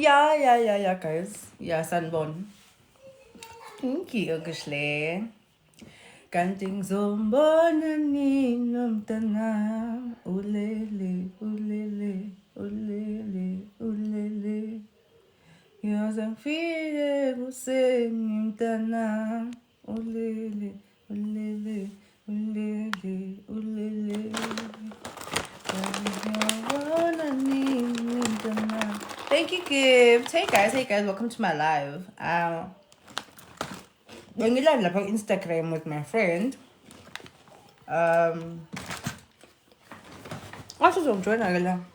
Yeah, guys. Yeah, sanibona. Ngiyokushle. Kanti ngizombona nini umntana ulele Yoze ngifike kuseni mntana ulele Ngiyabona nini mntana. Thank you, Gift. Hey guys, welcome to my live. When you live like on Instagram with my friend, also some join again.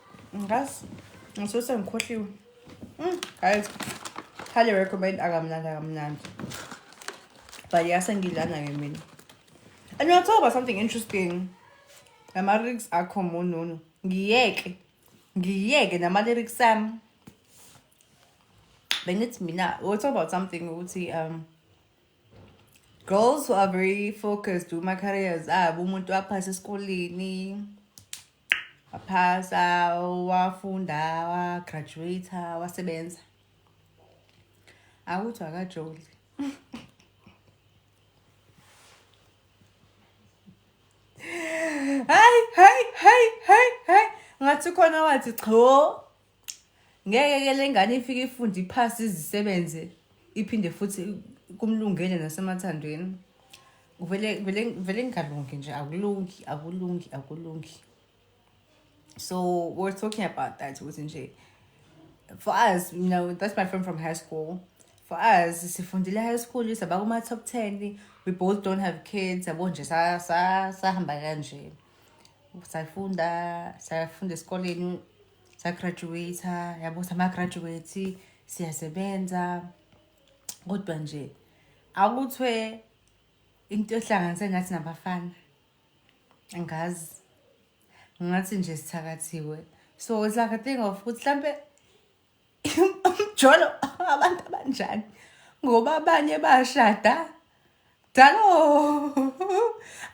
Guys, I'm so ngikhohliwe. Guys, highly recommend agamnandi. But yeah, sengilana ngemini. And we'll talk about something interesting. My lyrics are common no. Ngiyeke nama lyrics sam. Bengithi mina we'll talk about something ukuthi girls who are very focused with my careers umuntu waphasa esikoleni waphasa wafunda wagraduate wasebenza akuthi akajoli hey ngathi khona wathi cho ngeke ke lengane ifike ifunde iphasa izisebenze iphinde futhi kumlungele nasemathandweni vele ngalungi nje akulungi so we're talking about that ukuthi nje for us, you know, that's my friend from high school. For us, sifundile high school isaba kuma top 10. We both don't have kids. Yabo nje sahamba kanje. Sayafunda esikoleni, graduate, yabo sama graduate, siyasebenza. Kodwa nje akuthwe into ehlanganise ngathi nabafana. Angazi. Ngathi nje sithakathiwe. So it's like a thing of ukuthi mhlambe umjolo abantu abanjani ngoba abanye bashada dalo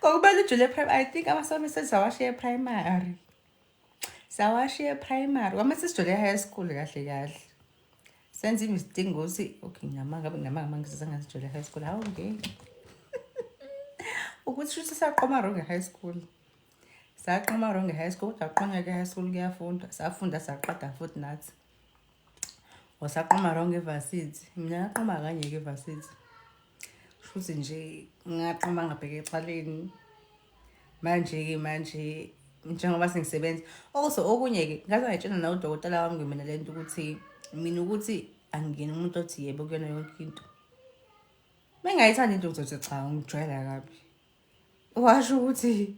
kokubele ujule primary. I think amasome sesawashiye primary wama sesijole high school kahle senze imistake ngokuthi okay namanga ngisizanga sijole high school hawu ngeke ukuthi shuthi saqoma wrong high school aqonye ke high school kuyafunda safunda saqada futhi nathi wasaqoma wrong evarsity mina ngaqoma kanye ke evarsity futhi nje ngaqoma ngabheke exaleni manje njengoba sengisebenza also okunye ke ngaze ngayitshena na udokotela wami ngimena lento ukuthi mina ukuthi angiyena umuntu othi yebo kuyona yonke into mengayithanda into ngizothi cha ngijwayela kabi washo ukuthi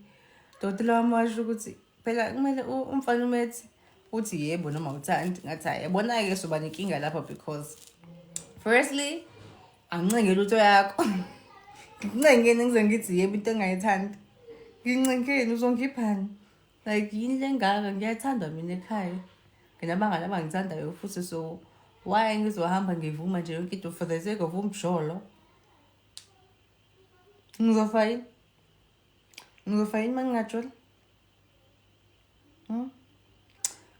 dokotela wami washo ukuthi phela kumele umfana umethi uthi yebo noma uthandi ngathi yabona ke soba nenkinga lapha because firstly angincenge lutho yakho ngincengeni ngize ngithi yebo into engayithandi ngincengeni uzongiphan like yini lengaka ngiyathanda mina ekhaya nginabangani abangithandayo futhi so why ngizohamba ngivuma nje yonke into for the sake of umjolo ngizofayini mangingajola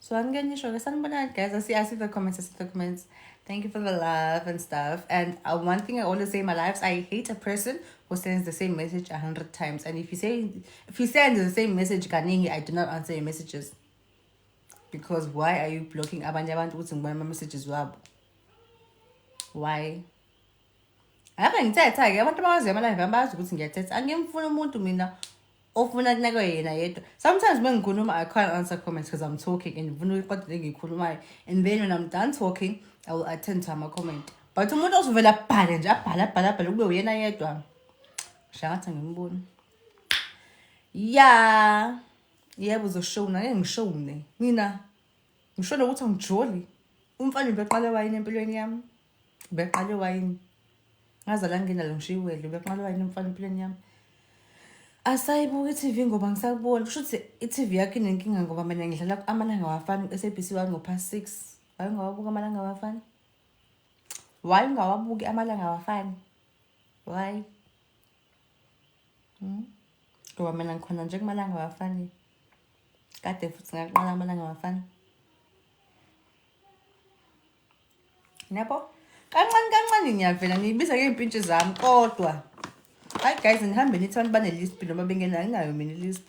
So I'm getting sure guys. I see the comments. Thank you for the love and stuff. And one thing I always say in my lives, I hate a person who sends the same message 100 times. And if you send the same message, kaningi, I do not answer your messages. Because why are you blocking abanye abantu ukuthi ngibona messages wabo? Why? Ngithetha ke abantu abawazi ama-live abazi ukuthi ngiyathetha. Angimfuna umuntu mina ofuna kunakwe yena yedwa. Sometimes when ngikhuluma I can't answer comments because I'm talking and ngifuna ukuthi ngikhulumayo. And then when I'm done talking, I will attend to my comment. But umuntu osuvela abhale nje abhala kube uyena yedwa. Shangathi ngimbona. Yeah. Yebo uzoshona ngeke ngishone. Mina ngishona ukuthi angijoli. Umfana ubeqala wayini empilweni yami. Ubeqala wayini. Ngazala nginalo ngishiwele ubeqala wayini umfana empilweni yami. Asayibuka iTV ngoba ngisakubona kusho ukuthi iTV yakhe inenkinga ngoba mina ngidlala amalanga wafana SABC 1 ngopast 6 waye ngawabuka amalanga wafana waye ngawabuki amalanga wafana why ngoba mina ngikhona nje kumalanga wafana kade futhi ngaqala amalanga wafana Yabo? Kancane ngiyavela ngiyibiza ngey'mpintshi zami kodwa. Hayi guys, nihambe nithi abantu bane-lisp noma bengenayo, nginayo mina i-lisp.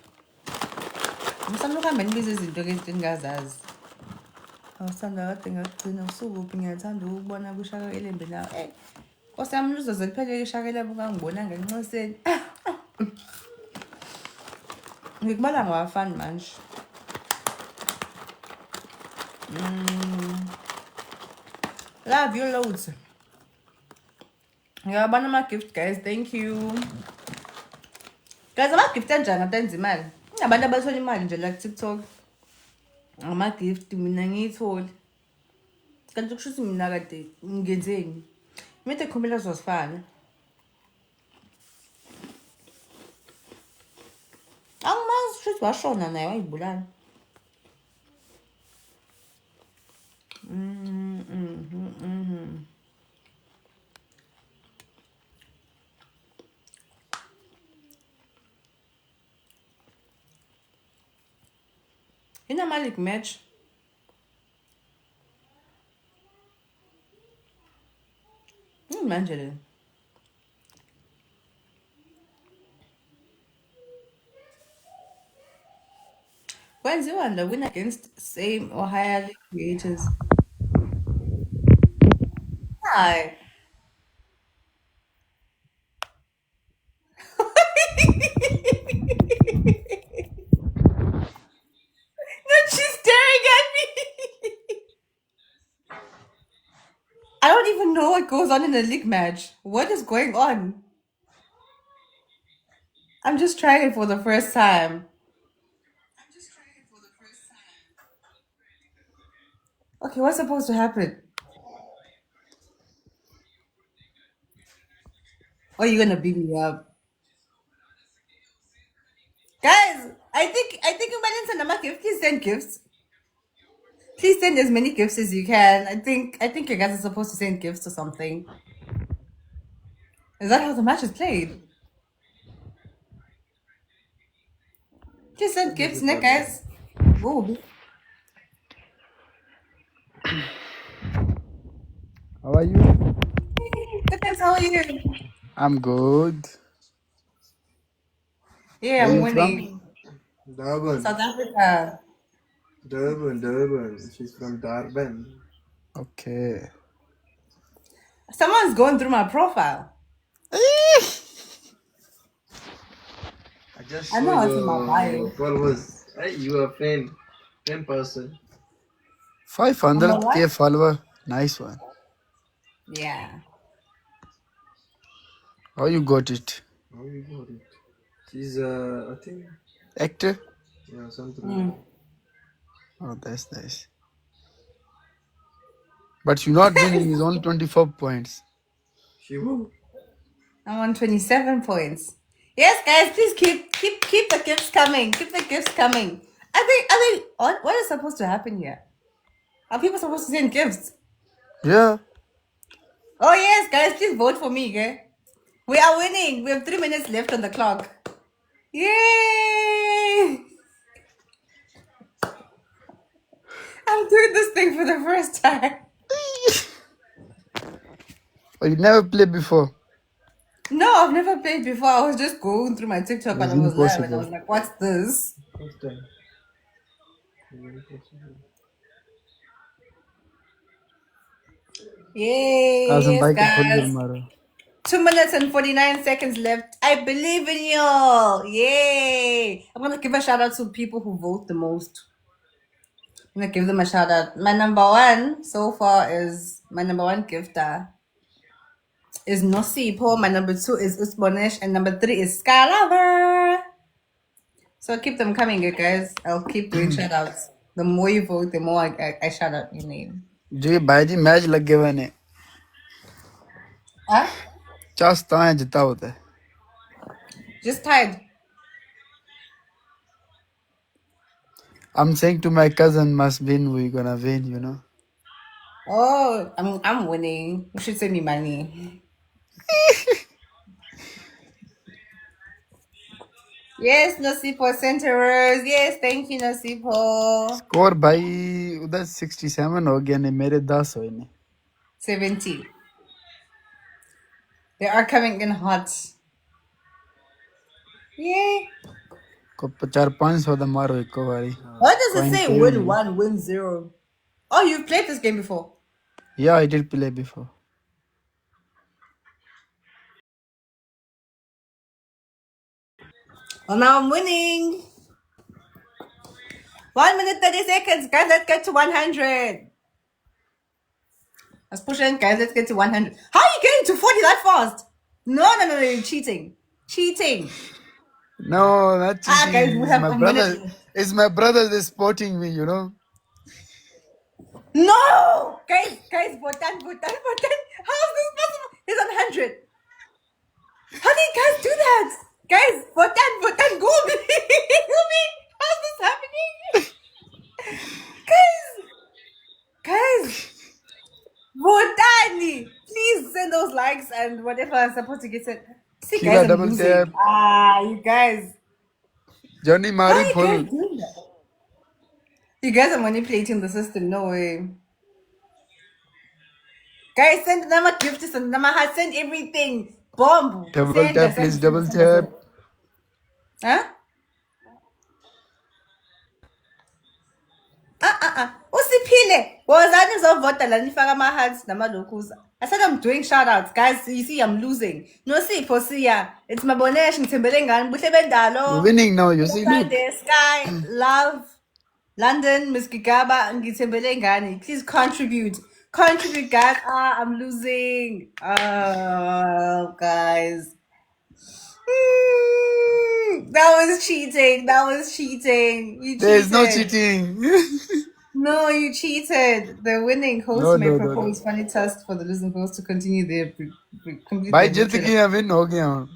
Ngisambe ukuhambe nibiza izinto-ke ezinto engingazazi. Awusithanda kade ngakugcina usukuphi ngiyathanda ukubona kushaka elembe nawe. Eyi, Nkosi yami luzoze liphele ishaka elembe ungangibonanga enxeseni. Ngikubala ngawafani manje. Love you loads. Ngiyabona ama-gift guys, thank you. Guys, ama-gift anjani atenza imali? Abantu abathola imali nje la ku-TikTok. Ama-gift mina ngiyitholi. Kanti kusho ukuthi mina kade ngenzeni? Imithe ekhomela zosifana. Angimazi futhi washona naye wayibulala. Inamali match. Manje le. Kwenziwa la win against same or higher league creators. Hi. She's staring at me. I don't even know what goes on in a league match. What is going on? I'm just trying it for the first time. Okay, what's supposed to happen? Or are you gonna beat me up? Guys, I think you might send a gift. Please send gifts. Please send as many gifts as you can. I think you guys are supposed to send gifts or something. Is that how the match is played? Please send gifts, ne guys. Ooh. How are you? Good, thanks. How are you? I'm good. Yeah, Where I'm you from? winning. Durban. South Africa. Durban. She's from Durban. Okay. Someone's going through my profile. I just I saw know what's in my your bio. followers. Hey, you are fan person. 'Am I 500k what? follower. Nice one. Yeah. How you got it? How you got it? She's I think Actor? something. Oh, that's nice. But you're not winning. He's only 24 points. She won. I'm on 27 points. Yes, guys, please keep the gifts coming. Keep the gifts coming. I think what is supposed to happen here? Are people supposed to send gifts? Yeah. Oh yes, guys, please vote for me, okay? We are winning. We have 3 minutes left on the clock. Yay! I'm doing this thing for the first time. Oh, you never played before. No, I've never played before. I was just going through my TikTok It was when I was live and I impossible. was like, what's this? First time. Very possible. Yay! Azam Yes, bhai ka khud guys. maro. 2 minutes and 49 seconds left. I believe in y'all. Yay! I'm gonna give a shout out to people who vote the most. I'm gonna give them a shout out. My number one so far is my number one gifter is Nosipo. My number two is Usbonesh, and number three is Skylover. So keep them coming, you guys. I'll keep doing shout outs. The more you vote, the more I shout out your name. जी भाई जी match लग गए मैंने Huh? चाहता है जिता होता है Just tied. I'm saying to my cousin must win, we gonna win, you know. Oh, I'm winning. You should send me money. Yes, Nasipo Centerers. Yes, thank you, Nasipo. Score भाई उधर 67 हो गया ने मेरे 10 हुए ने 70. They are coming in hot. Yay. को 400-500 दा मारो एक बारी. Why does it Coin say कोई win नहीं. 1, win 0? Oh, you've played this game before. Yeah, I did play before. Well, now I'm winning. 1 minute 30 seconds, guys. Let's get to 100. Let's push in, guys. Let's get to 100. How are you getting to 40 that fast? No, you're cheating. Cheating. No, not cheating. Guys, we It's have my a brother. minute. It's my brother that's supporting me, you know. No! Guys, Botan. How is this possible? He's on 100. How do you guys do that? Guys, Botan, go me. Go me. How's this happening? Guys, Botani, please send those likes and whatever I'm supposed to get sent. See, Killer guys, I'm double losing. tap. You guys. Johnny How are Mari you full. guys doing that? You guys are manipulating the system. No way. Guys, send Nama gifts, send Nama heart, send everything. Bomb. Double Send, tap, please. Double tap. Huh? Usiphile. Wozani uzovota la nifaka ama-hearts nama-locals. I said I'm doing shout-outs. Guys, you see I'm losing. Nosipho siya. It's Mabonesh, ngithembele ngani. Buhle bendalo. You're winning now, you see. Look. Sunday, Sky, Love, London, Miss Gigaba, ngithembele ngani. Please contribute. Contribute, guys. I'm losing. Oh, guys. That was cheating. You cheated. There's no cheating. No, you cheated. The winning host No, may no, no, propose funny tasks for the losing host to continue their complete भाई their Jeet challenge. गया win हो गया हूँ.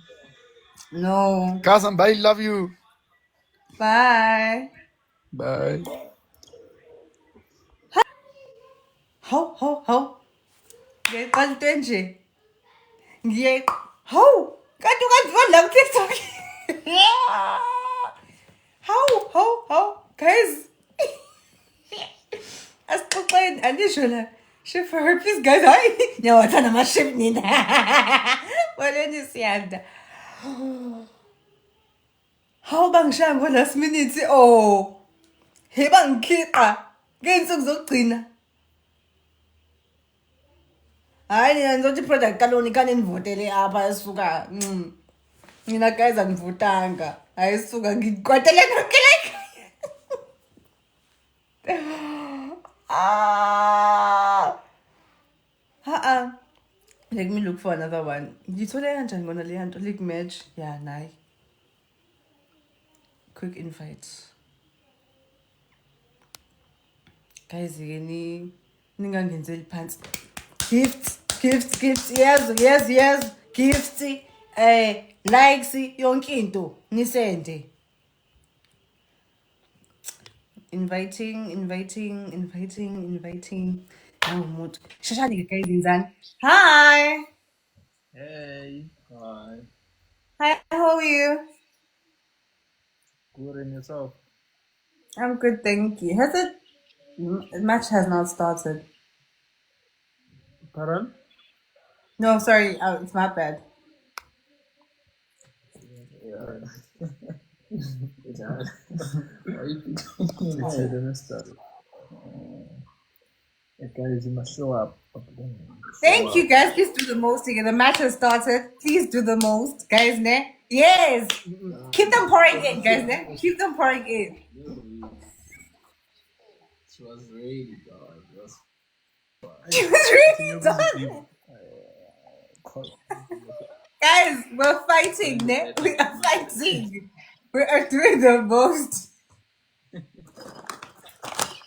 No. Kasam भाई love you. Bye. Bye. Ho. Ngiyaqala Ho. Kanti ukazivela ku TikTok. Ho. Guys. Asixoxeni andisho la. Chef for her, please guys. Hayi. Ngiyawathanda ama-chef nina. Boleni siyanda. Hawu bangishaya ngo-last minute. Oh. He bangikhiqa. Ngey'nsuku zokugcina. Hayi nina nizothi i-product kaloni kanindivotele apha esuka. Mina guys angivotanga. Hayi suka ngikwatele ngokele. Let me look for another one. Ngithole kanjani ngona leya nto league match? Yeah, nayi. Quick invite. Guys, ningangenzeli phansi. Gifts. Yes. Gifts. Likes yonke into nisende. Inviting. Nawu umuntu. Shashani guys inzani. Hi. Hey. Hi. Hi, how are you? Good in yourself. I'm good, thank you. Match has not started. Pardon? No, sorry, it's my bad. Yeah. Why you say the start? Guys, you must show up. Thank you, guys. Please do the most again. The match has started. Please do the most, guys. Ne? Yes. Keep them pouring in, guys. Ne? Keep them pouring in. She was ready, dog. She was really done. Guys, we're fighting. Ne? We are fighting. We are doing the most.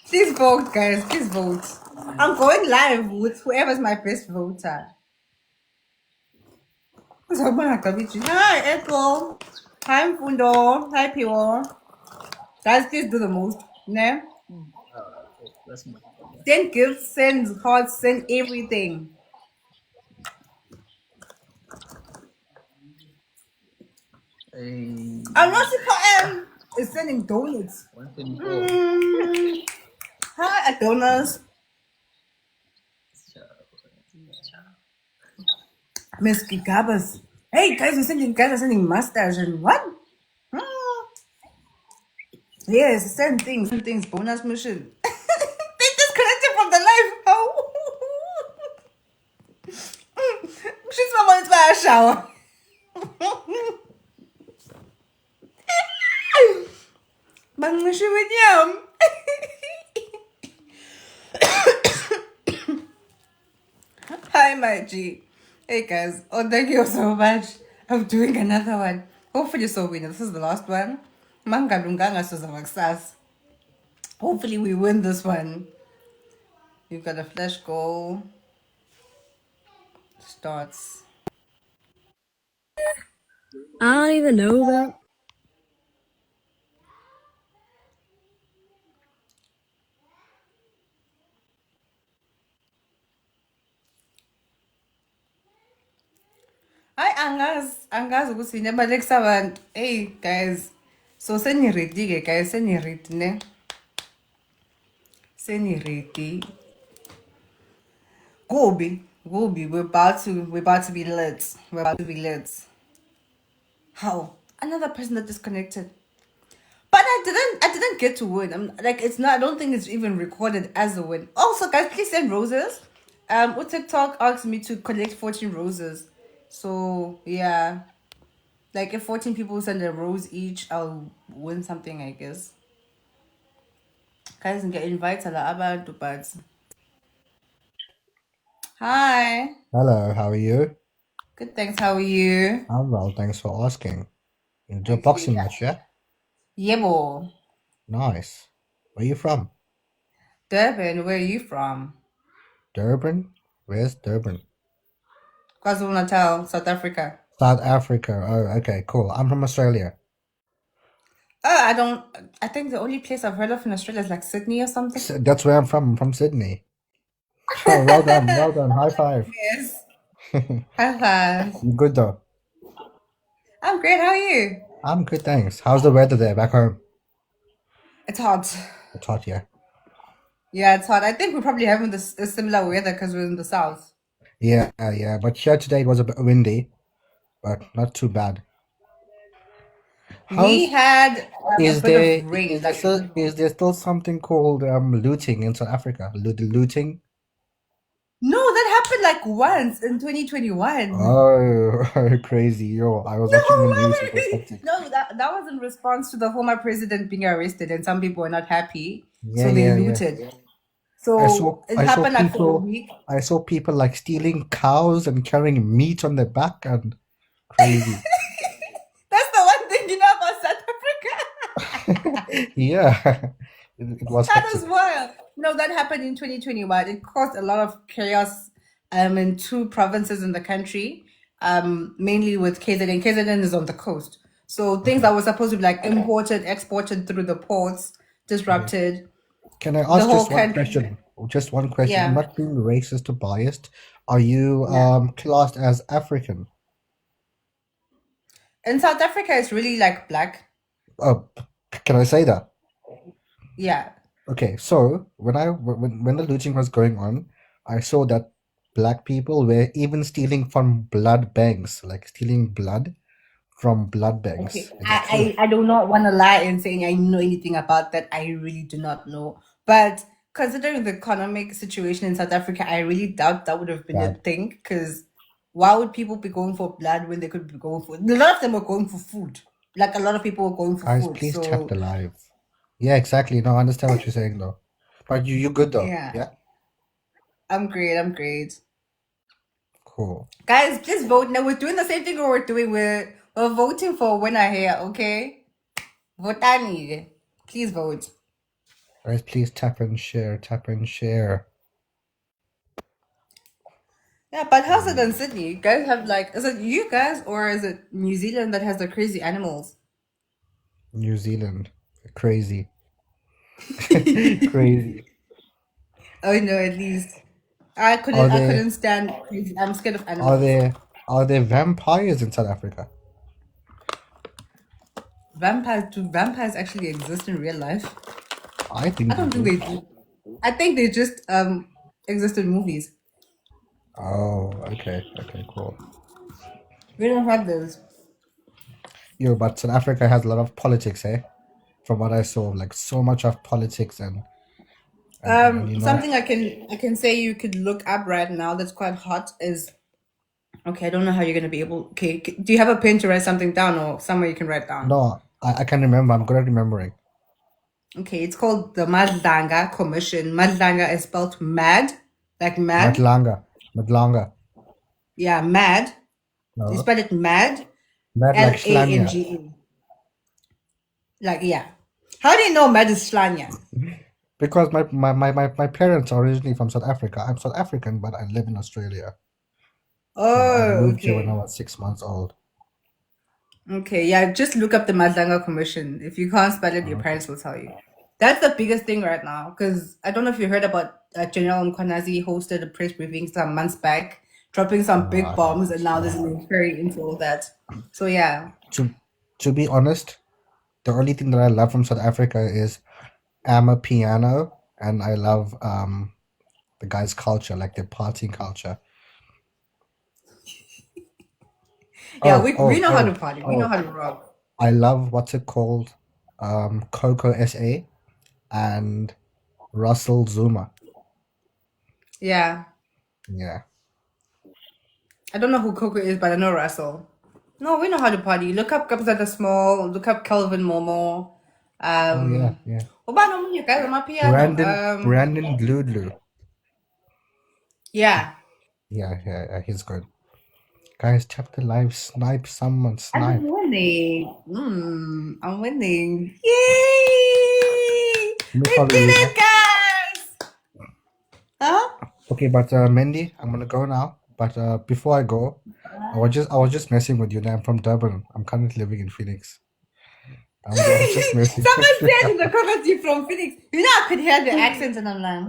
Please vote, guys. Please vote. I'm going live with whoever's my best voter. Hi, Echo. Hi, Mfundo. Hi, Piwo. Guys, please do the most. Ne? Send gifts, send hearts, send everything. Hey. I'm not super is sending donuts. Hi, donuts. Miss Gigabas. Hey guys are sending mustache and what? Hmm. Yes, same things, bonus mission. They disconnected from the live. How? She's my mom's by a shower. Bang mission with yum. Hi, my G. Hey, guys. Oh, thank you so much. I'm doing another one. Hopefully, so win. This is the last one. Manga lunganga success. Hopefully, we win this one. You've got a flash goal. Starts. I don't even know that. Hi, angazi ukuthi nebalekisa abantu. Hey, guys. So, seni-ready, guys. Seni-ready, ne? Seni-ready. Gobi. We're about to be lit. We're about to be lit. How? Another person that disconnected. But I didn't get to win. I'm like, it's not. I don't think it's even recorded as a win. Also, guys, please send roses. TikTok asked me to collect 14 roses. So yeah, like if 14 people send a rose each, I'll win something, I guess. Guys, get invited abantu, but hi, Hello, how are you? good. Thanks. How are you? I'm well, thanks for asking. You do a Okay. boxing match, yeah? Yebo. Nice. Where you from? Durban. Where are you from? Durban? Where's Durban? KwaZulu Natal, South Africa. South Africa. Oh, okay, cool. I'm from Australia. I don't. I think the only place I've heard of in Australia is like Sydney or something. That's where I'm from Sydney. Oh, well done, well done. High five. Yes. High five. You good though? I'm great. How are you? I'm good, thanks. How's the weather there back home? It's hot. It's hot, yeah. Yeah, it's hot. I think we're probably having this a similar weather because we're in the south. Yeah, yeah. But here today it was a bit windy, but not too bad. We How's had a is bit there of rain. is there still something called looting in South Africa? Looting? No, that happened like once in 2021. Oh, crazy. Yo, I was No watching the news. It was way. hectic. No, that was in response to the former president being arrested, and some people were not happy, Yeah, so they yeah, yeah. looted. So it I saw happened like for a people week. I saw people like stealing cows and carrying meat on their back and crazy. That's the one thing you know about South Africa. Yeah. It was That was hectic. wild. No, that happened in 2021. It caused a lot of chaos in two provinces in the country, mainly with KZN. KZN is on the coast. So things Okay. that were supposed to be like imported, exported through the ports, Okay. disrupted Can I the ask whole just one country. question? Just one question. I'm Yeah. not being racist or biased. Are you Yeah. classed as African? In South Africa, it's really like black. Oh, can I say that? Yeah. Okay, so when the looting was going on, I saw that black people were even stealing from blood banks, like stealing blood from blood banks. Okay, Is that true? I do not want to lie and saying I know anything about that. I really do not know. But considering the economic situation in South Africa, I really doubt that would have been a Bad. thing. Because why would people be going for blood when they could be going for? A lot of them were going for food. Like a lot of people were going for Guys, food. please tap So the live. Yeah, exactly. No, I understand what you're saying though. But you good though. yeah, Yeah? I'm great. I'm great. Cool. Guys, please vote. Now we're doing the same thing we're doing. We're voting for a winner here. Okay, votani. Please vote. Guys, please tap and share. Tap and share. Yeah, but how's it in Sydney? You guys have like, is it you guys or is it New Zealand that has the crazy animals? New Zealand. Crazy. Crazy. Oh no, at least Are I there couldn't stand crazy. I'm scared of are animals. there are there vampires in South Africa? Do vampires actually exist in real life? I I think they don't think do. they do. I think they just exist in movies. Oh, okay, cool. We don't have those. Yo, but South Africa has a lot of politics, eh? From what I saw, like so much of politics and you know. Something I can say you could look up right now that's quite hot is okay. I don't know how you're gonna be able. Okay, do you have a pen to write something down or somewhere you can write down? No, I can remember. I'm good at remembering. Okay, it's called the Madlanga Commission. Madlanga is spelled mad, like mad. Madlanga, Madlanga. Yeah, mad. You No, spell it mad, mad like Schlanja. Lange. Like yeah. How do you know mad is Slanya? Because my parents are originally from South Africa. I'm South African, but I live in Australia. So I Oh, moved here when I okay. was 6 months old. Okay, yeah, just look up the Madlanga Commission. If you can't spell it, your Oh, okay. parents will tell you. That's the biggest thing right now. Because I don't know if you heard about General Mkwanazi hosted a press briefing some months back, dropping some big I bombs, and haven't. now I there's an haven't. inquiry into all that. So yeah. To be honest, the only thing that I love from South Africa is piano, and I love the guys' culture, like their partying culture. Yeah, Oh, we oh, know how to oh, party. We know oh! how to rock. I love what's it called, Coco SA and Russell Zuma. Yeah. Yeah. I don't know who Coco is, but I know Russell. No, we know how to party. Look up Kabza Small, look up Kelvin Momo. Oh yeah, Um yeah. Obano, you guys on my piano. Brandon Gludlu. Yeah. Yeah, he's good. Guys, tap the live, snipe someone, I'm snipe. winning. I'm winning. Yay! Let me We follow did you, it, man. guys! Huh? Okay, but Mendy, I'm gonna go now. But before I go, I was just messing with you. Now I'm from Durban. I'm currently living in Phoenix. I was just messing with Someone you. said in the comments you from Phoenix. You know, I could hear the accent and I'm like,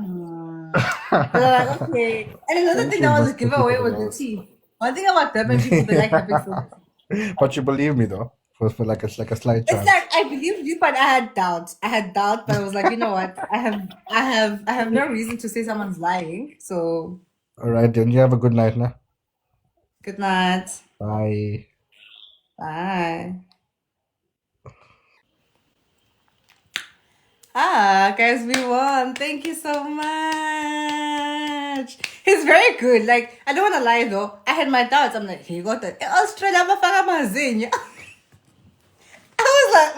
But I'm like, okay. And another Thank thing you, that was a Mr. giveaway People was the Knows. teeth. One thing about Durban people, they like having silver teeth. But you believe me though, for like a slight It's chance. like I believed you, but I had doubt. I had doubt, but I was like, you know what? I have no reason to say someone's lying. So All right, then you have a good night now. good night. Bye. Bye. Ah, guys, we won. Thank you so much. He's very good. Like, I don't want to lie though. I had my doubts. I'm like, he got that. Australia, bafaka mazinyo. I was like,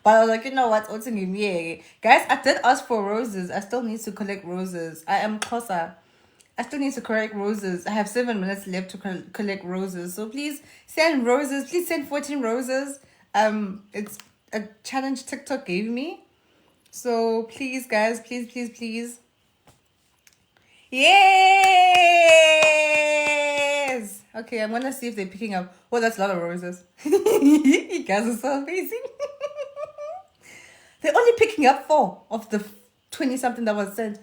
But I was like, you know what? Guys, I did ask for roses. I still need to collect roses. I am closer. I still need to collect roses. I have 7 minutes left to collect roses. So please send roses. Please send 14 roses. It's a challenge TikTok gave me. So please, guys, please. Yes. Okay, I'm gonna see if they're picking up. Oh, that's a lot of roses. You guys are so amazing. They're only picking up 4 of the 20 something that was sent.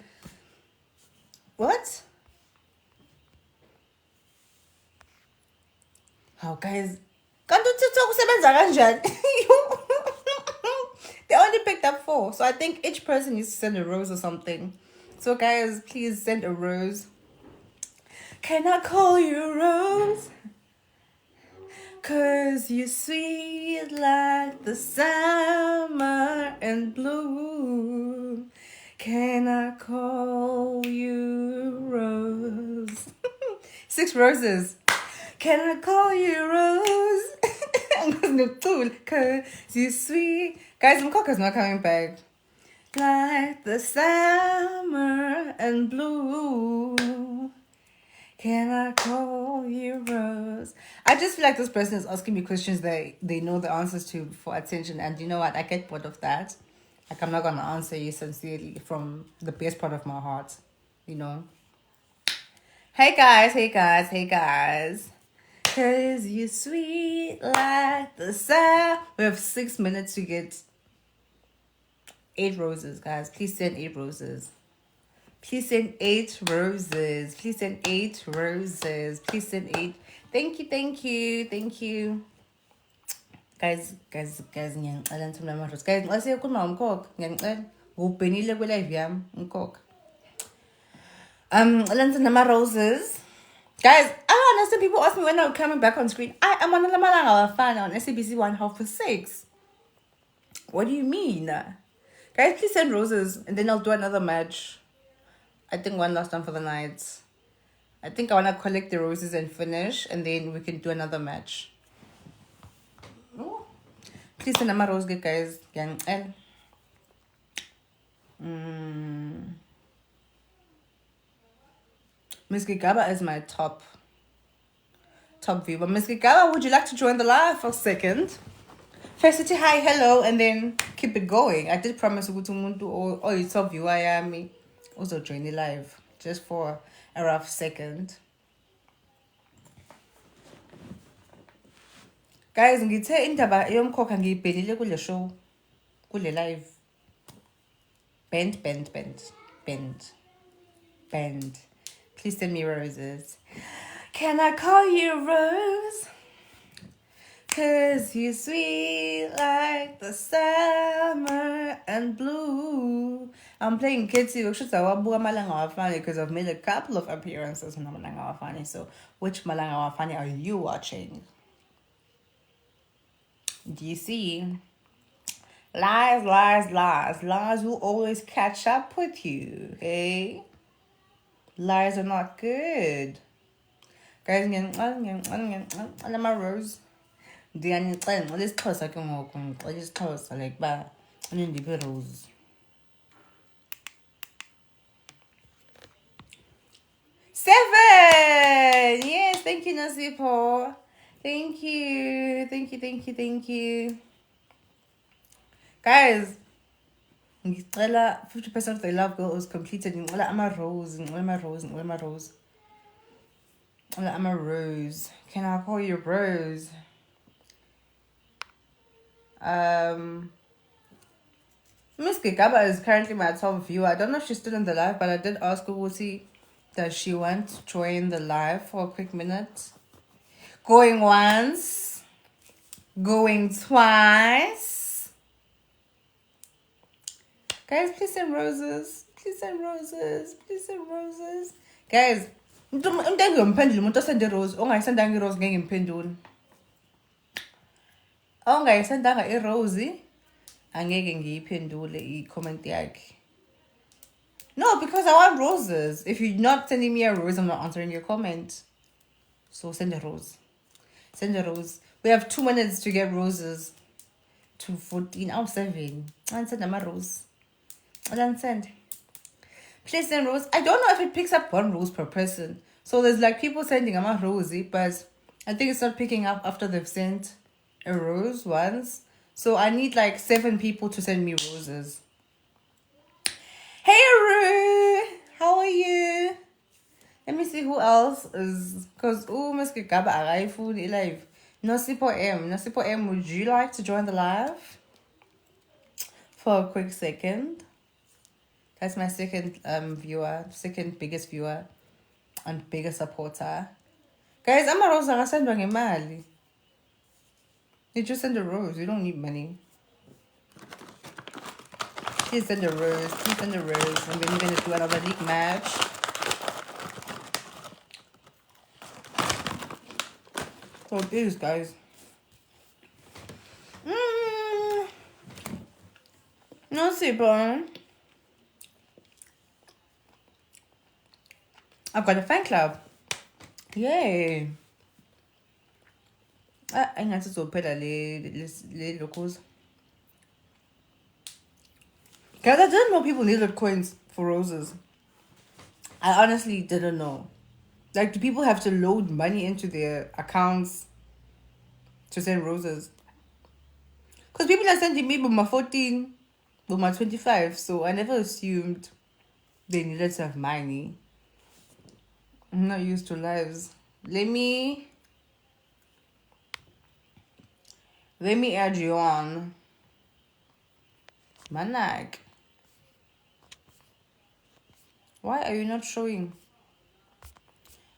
What? Oh, guys. Kanti uTikTok usebenza kanjani? They only picked up 4. So I think each person needs to send a rose or something. So guys, please send a rose. Can I call you Rose? 'Cause you're sweet like the summer and bloom. Can I call you Rose? 6 roses. Can I call you Rose? Cause you sweet. Guys, Mkoka's not coming back. Like the summer and blue. Can I call you Rose? I just feel like this person is asking me questions they know the answers to for attention. And you know what? I get bored of that. Like, I'm not going to answer you sincerely from the best part of my heart. You know? Hey guys. Cause you sweet like the sun. We have 6 minutes to get 8 roses, guys. Please send 8 roses. Please send 8 roses. Please send 8 roses. Please send 8. Thank you. Guys, ngiyangicela nithumela ama-rose. Guys, nxa siyokhuluma ngomkhokha, ngiyangicela. Ngubhenile kwe-live yami, umkhokha. Lenza nama roses. Guys, I don't understand. People ask me when I'm coming back on screen. I'm on Lamalanga fan on SABC 1/6. What do you mean? Guys, please send roses and then I'll do another match. I think one last time for the night. I think I want to collect the roses and finish and then we can do another match. Oh. Please send nama rose, guys. And Miss Gigaba is my top viewer. Miss Gigaba, would you like to join the live for a second? First, say hi, hello, and then keep it going. I did promise umuntu or your top viewer yami also join the live just for a rough second. Guys, ngithe indaba yomkhokha ngiyibhenile kule show, kule live. Bend. Please send me roses. Can I call you Rose? 'Cause you're sweet like the summer and blue. I'm playing Kitty because I've made a couple of appearances on Malanga Wafani. So, which Malanga Wafani are you watching? Do you see? Lies will always catch up with you, okay? Lies are not good. Guys, I'm a rose. Ndiyanicela lesixhosa ke ngoku ngixela isixhosa like uba nindiphe rose. Seven! Yes, thank you, Nasipo. Thank you. Guys, ngicela 50% of the love goal is completed. Ngicela ama-rose. I'm a rose. Can I call you Rose? Miss Gigaba is currently my top viewer. I don't know if she's still in the live, but I did ask her, does she want to join the live for a quick minute? Going once, going twice. Guys, please send roses. Guys, umuntu engiymphendula umuntu osende rose ongayisendanga irose ngeke ngimphendule. Ongayisendanga irose angeke ngiyiphendule i-comment yakhe. No, because I want roses. If you're not sending me a rose, I'm not answering your comment. So send a rose. We have 2 minutes to get roses to 14 out 7. And send them a rose. And send. Please send rose. I don't know if it picks up 1 rose per person. So there's like people sending them a rosy, but I think it's not picking up after they've sent a rose once. So I need like 7 people to send me roses. Hey Roo! How are you? Let me see who else is, because Miss Gigaba Araifu live. Nosipo M, would you like to join the live for a quick second? That's my second viewer, second biggest viewer and biggest supporter. Guys, I'm a rose. I send you You just send a rose. You don't need money. Please send a rose. And then we're gonna do another league match. So this, guys. No super. I've got a fan club. Yay. I need to open the locals. Guys, I didn't know people needed coins for roses. I honestly didn't know. Like, do people have to load money into their accounts to send roses? Because people are sending me with my 14, with my 25, so I never assumed they needed to have money. I'm not used to lives. Let me add you on. Manak. Why are you not showing?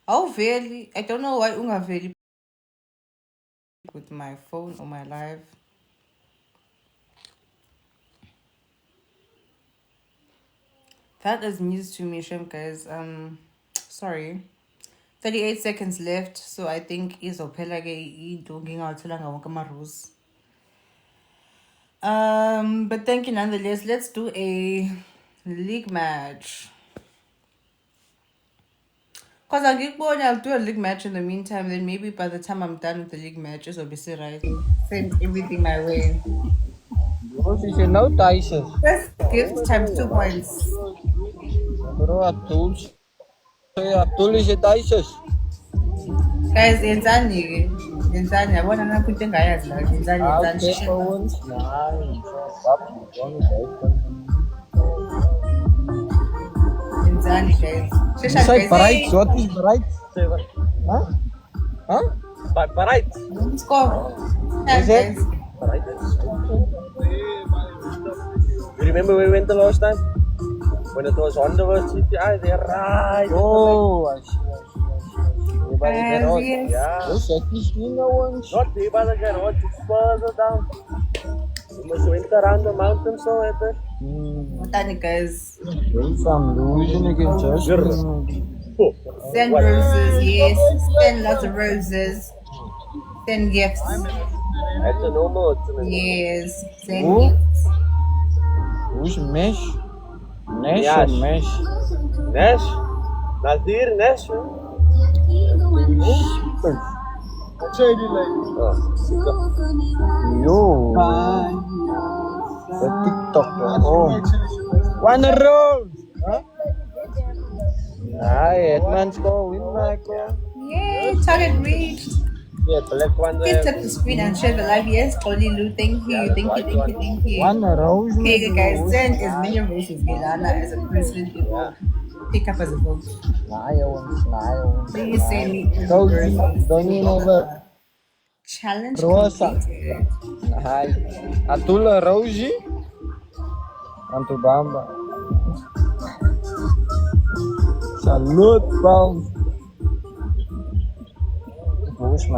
Oh, really? I don't know why ungaveli with my phone or my live. That is news to me, Shem, guys. Sorry. 38 seconds left, so I think izophela ke into ngingawatholanga wonke ama-rules. But thank you nonetheless. Let's do a league match. Because I'll do a league match in the meantime. Then maybe by the time I'm done with the league match, it'll be right. Send everything my way. Bros, is jy nou thuis is? First gift times 2 points. Bro, Abdul. Hey, Abdul is jy thuis is? Guys, yenzani. Yabona nakuthi engayazi la. Yenzani. Okay, Owens. Nice. Yenzani, guys. Jy sê bereid, wat is bereid? Huh? Huh? Bereid. Let's go. Is it? Guys. Bereid is. You remember we went the last time? When it was Honda versus CPI, they're right. Oh, I see. By the garage. Yes. Yeah. Yes, that is not there by the garage, it's further down. You must went around the mountain so at it. Tani, guys. Some losing against us. Send roses, yes. Send lots of roses. Send gifts. That's a normal. Yes. Send Who? gifts. Who's Mesh? Nash or Mesh? Nash? Nadir Nash? What say you like? Yo. The TikTok. Oh. One roll. Huh? Hi, Edmonds go. Win my go. Yay, target reached. Yeah, black one Please there. tap the screen and share the live. Yes, Polly Lou, thank you. Thank you. One rose. Okay, guys, send as many roses Gelana as a president it will pick up as a vote. Please send me roses. Don't you know Challenge Rosa. completed. Hi. Atula Rosie. Antubamba. Salute, bro.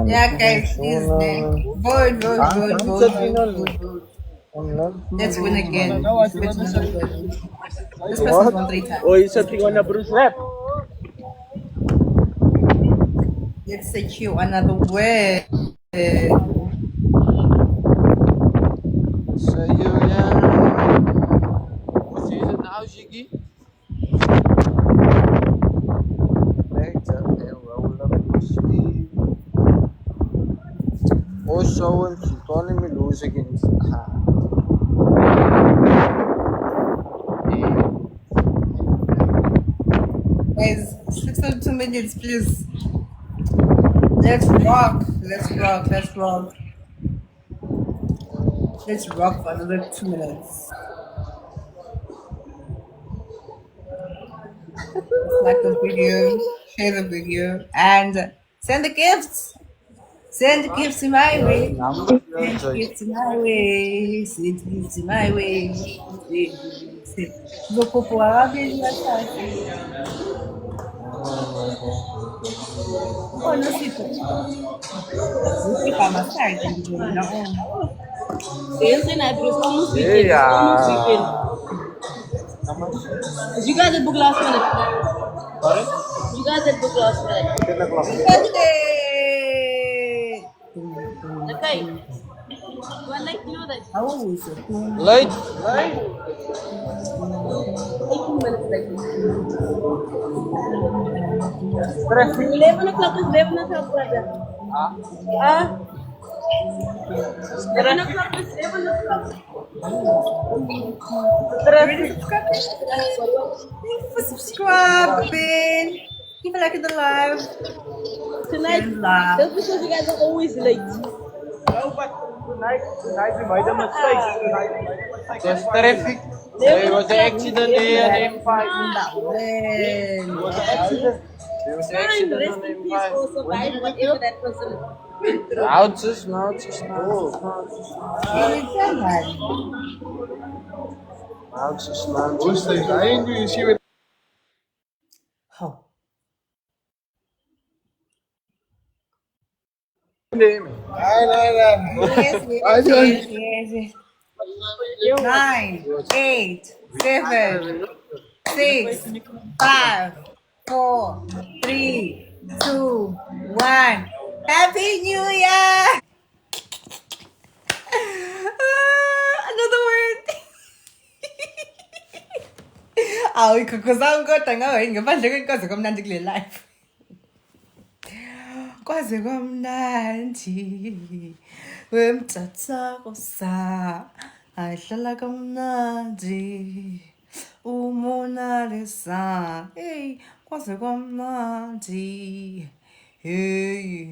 Yeah, guys, please, man. Vote. Let's win again. Let's win again. This person's won 3 times. Oh, you're sitting on a Bruce lap. Let's secure another win. So you, yeah. What is it now, Ziggy? Also, when she told me lose against her. Guys, 6 minutes, please. Let's rock. Let's rock for another 2 minutes. Like the video, share the video, and send the gifts. Send the gifts in my way. Send the gifts in my way. Send the gifts in my way. Zopopo abeli athathe. Oh, no Sipho. Sipho amasayidi ngibona on. You guys did book last minute. You guys did book last minute. Birthday! Okay. Well, like you know that How is it? Late. 18 minutes like 11 o'clock is 11 o'clock, brother. 11 o'clock is 11 o'clock. Thanks for subscribing. Keep liking the live. Tonight, Live. that's because you guys are always late. No, but tonight we made a mistake. There's traffic. There was an accident here on M5. There was an accident. There was an Fine, accident rest on in peace M5. for surviving whatever that person went through. Ounces. Oh. Yes. 9, 8, 7, 6, 5, 4, 3, 2, 1. Happy New Year! Another word. Awu ikhukhuzanga kodwa ngawe ngaphandle kwenkozo komnandi kule life. Kwaze kwamnandi wemtsatsakosa ahlala kamnandi umonalisa hey kwaze kwamnandi hey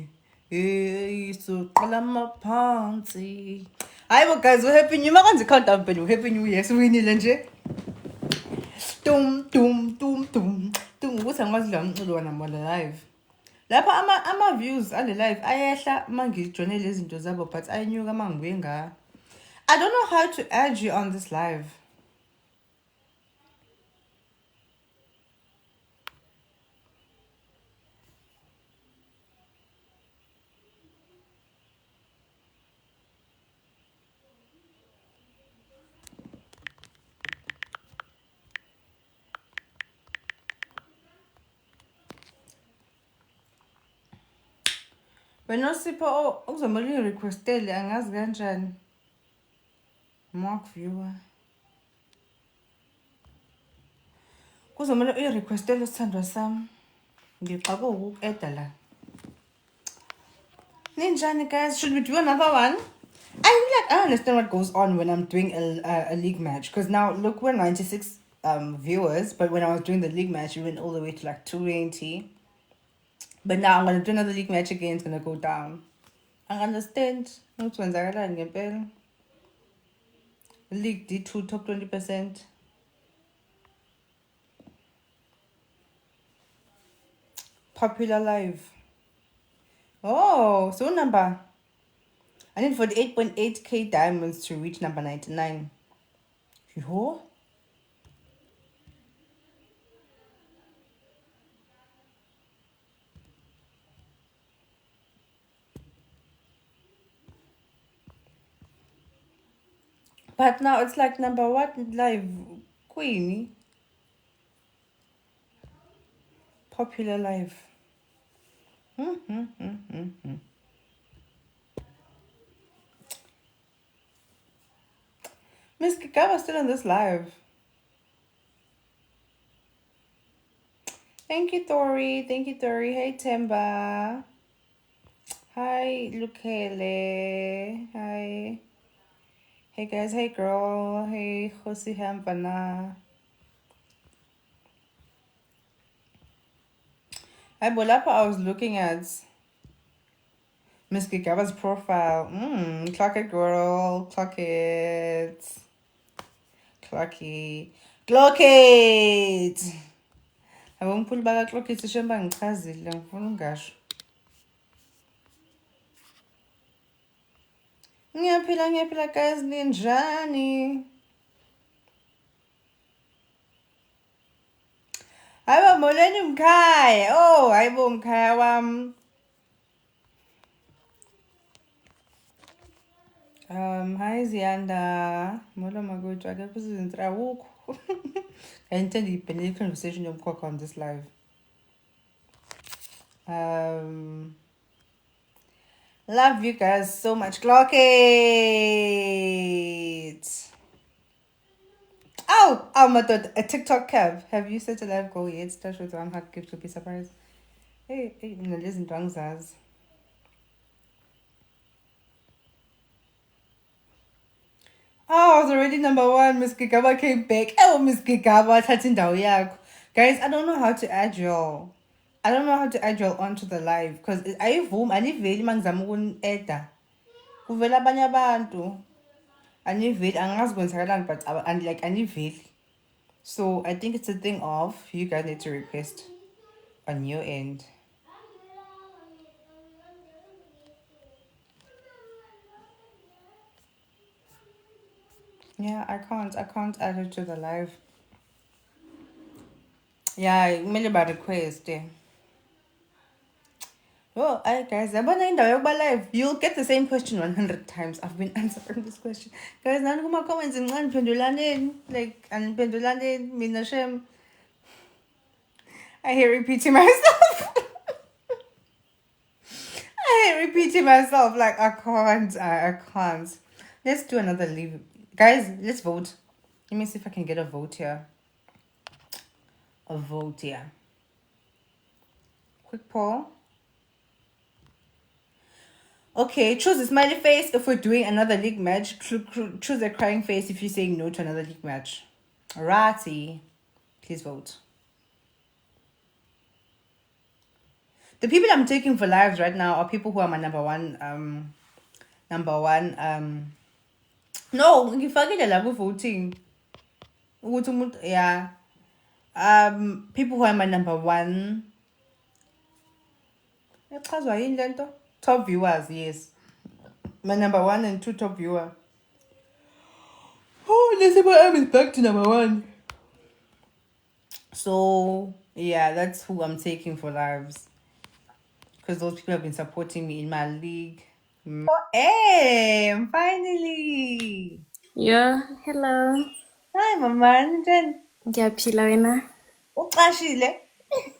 hey soqala amaphansi. Hayi bo guys, happy new year. Makwenze countdown phela happy new year. Siwinile nje. Tum tum tum tum tum. Ukuthi angikwazi lo mculo wanamona live. Lapha ama views ale live ayehla mangijone lezi zinto zabo but ayenyuka mangibuye nga. I don't know how to add you on this live. Wena Sipho uzomela requestele angazi kanjani. Mark viewer. Kuzomela requestele sithandwa sami. Ngiqaka ukueda la. Ninjani guys, should we do another one? I don't understand what goes on when I'm doing a league match because now look we're 96 viewers, but when I was doing the league match it went all the way to like 220. But now I'm gonna do another league match again, it's gonna go down. I understand. Not ngempela. League D2 top 20%. Popular live. Oh, so number. I need 48.8k diamonds to reach number 99. Yo. But now it's like number what live? Queenie. Popular live. Miss Kikawa's still on this live. Thank you, Tori. Thank you, Tori. Hey, Temba. Hi, Lukele. Hi. Hey, guys. Hey, girl. Hey, Josi Hampana. Hi, Bolapa. I was looking at Miss Kikawa's profile. Clock it, girl. Clock it. Clocky. Clock it. Abongiphuли baka-clock it shemba ngichazile ngifuna ungasho. Ngiyaphila guys, ninjani? Hayibo molweni mkhaya. Oh, hayibo mkhaya wami. Hi Ziyanda. Molo makuthi akekho uzintra awukho. Ngiyithanda ibhenele conversation yomkhokha on this live. Love you guys so much. Clock it. Oh my god, a TikTok cab. Have you set a live goal yet? Start with one hot gift to be surprised. Hey, listen to Angzaz. Oh, I was already number one. Miss Kikaba came back. Oh, Miss Kikaba, guys, I don't know how to add y'all. I don't know how to add y'all onto the live because I veli mangizama ukuni-eda. Kuvela abanye abantu. Aniveli angazi kwenzakalani but like aniveli. So I think it's a thing of you guys need to request on your end. Yeah, I can't add it to the live. Yeah, kumele ba request. Oh, hi guys, live. You'll get the same question 100 times. I've been answering this question. Guys, nani kuma comments ngincane niphendulaneni. Like aniphendulaneni mina shem. I hate repeating myself. I hate repeating myself. Like, I can't. I can't. Let's do another leave. Guys, let's vote. Let me see if I can get a vote here. A vote here. Quick poll. Okay, choose a smiley face if we're doing another league match. Choose a crying face if you're saying no to another league match. Alrighty. Please vote. The people I'm taking for lives right now are people who are my number one. No, ngifakile la voting. Yeah. People who are my number one. Top viewers, yes. My number one and two top viewer. Oh, Elizabeth M is back to number one. So yeah, that's who I'm taking for lives. Because those people have been supporting me in my league. Oh, hey, finally. Yeah, hello. Hi, Mama. Ngiyaphila wena. Uqashile.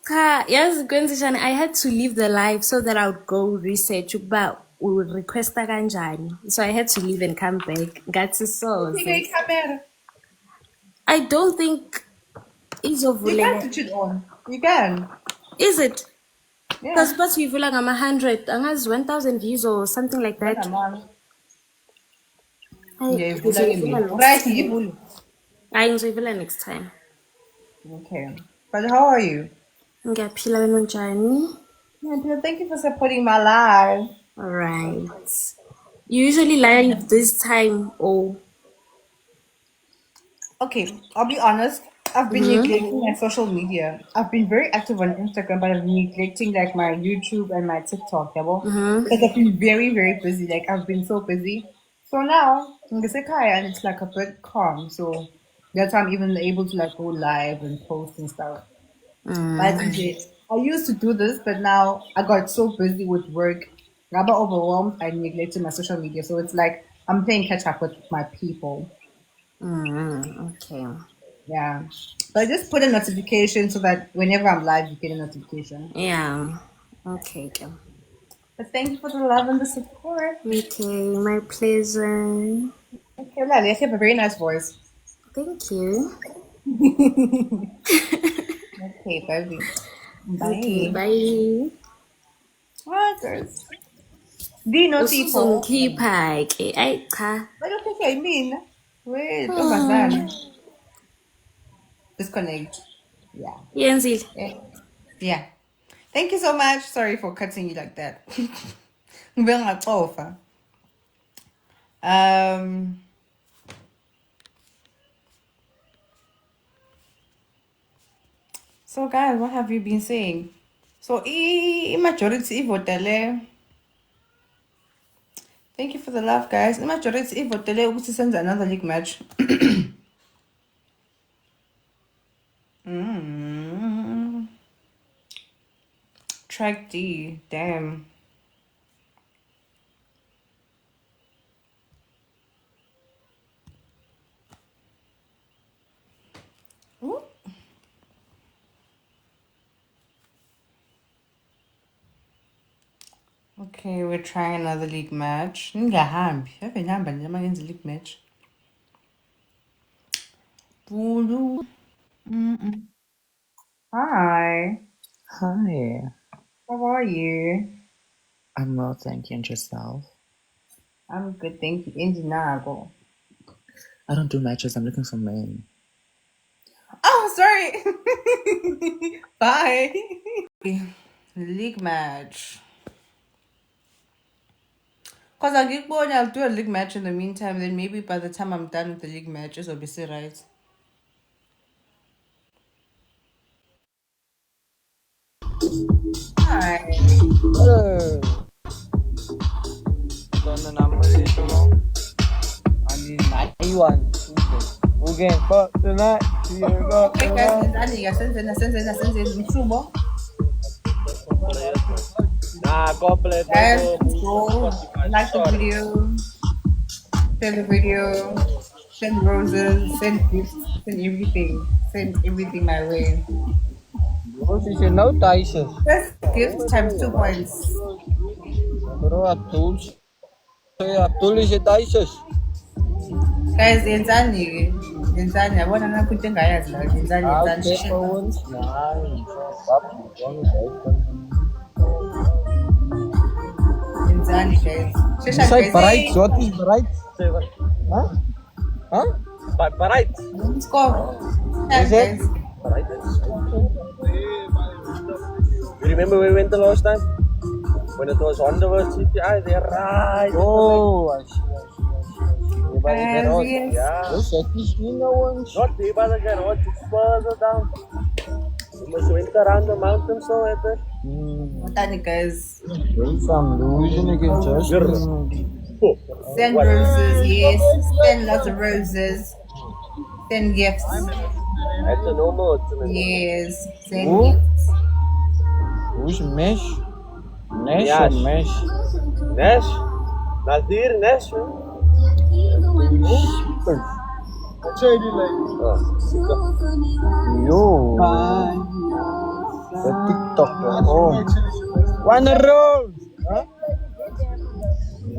Cha, yazi kwenzishani, I had to leave the live so that I would go research ukuba requesta kanjani. So I had to leave and come back. Ngathi so. Take a camera. I don't think You can izovuleka. switch it on. You can. Is it? Yeah. Because but ivula ngama 100, angazi 1,000 views or something like that. Yeah, right, you. Hayi ngizoyivula next time. Okay. But how are you? Ngiyaphila wena unjani? Yeah, thank you for supporting my live. All right. You usually live this time or Okay, I'll be honest. I've been neglecting my social media. I've been very active on Instagram, but I've been neglecting like my YouTube and my TikTok, because I've been very, very busy. Like I've been so busy. So now I'm and it's like a bit calm. So that's why I'm even able to like go live and post and stuff. But I used to do this, but now I got so busy with work. I got overwhelmed. I neglected my social media. So it's like I'm playing catch up with my people. okay. Yeah. But just put a notification so that whenever I'm live, you get a notification. Yeah. Okay. But thank you for the love and the support. Okay, my pleasure. Okay, Lali, you have a very nice voice. Thank you. Okay, baby. Bye. Okay, bye. What, girls? Dino people. Usuzongikhipha ke. Ayi cha. What do you think I mean? Wait, Tombazana. Disconnect. Yeah. Yenzile. Yeah. Thank you so much. Sorry for cutting you like that. Ngibengacofa. So guys, what have you been saying? So majority votele. Thank you for the love, guys. Majority votele ukuthi senze another league match. Track D. Damn. Ooh. Okay, we're trying another league match. Ningahambi. Havenihamba nje makenze league match. Hi. Hi, How are you? I'm well, thank you, and yourself? I'm good, thank you. Indinago. I don't do matches, I'm looking for men. Oh, sorry. Bye. League match. Because I'll do a league match in the meantime. Then maybe by the time I'm done with the league matches, it'll be so right. Hi. Hello. Done the number is wrong. I need 91. We're getting fucked tonight. Okay, guys, send Nah, God bless. guys, go like the video, share the video, send roses, send gifts, send everything my way. What is it now, Tyson? First gift times 2 points. Bro, Abdul. Say Abdul is it Tyson? Guys, yenzani. Yenzani. Yabona nakho into engayazi la. Yenzani, yenzani. Okay, Shishela. phones. Nine. Yenzani, guys. You Shishela, say guys. bright. What is bright? Huh? Huh? Bright. Let's go. Time, Is it? guys. Bright. You remember we went the last time? When it was on the word CPI, they're right. Oh, I see. By the Yes, garage. yes. Yeah. Those seckies, you know ones. Not there by the garage, it's further down. We must went around the mountain so at it. Watani, guys. I'm losing again, just. Send roses, yes. Send lots of roses. Send gifts. That's a normal. Yes. Send Who? gifts. Who's Mesh? Nash or Mesh? Nash? Nadir Nash? Yo. The TikTok. Oh. One road. Huh?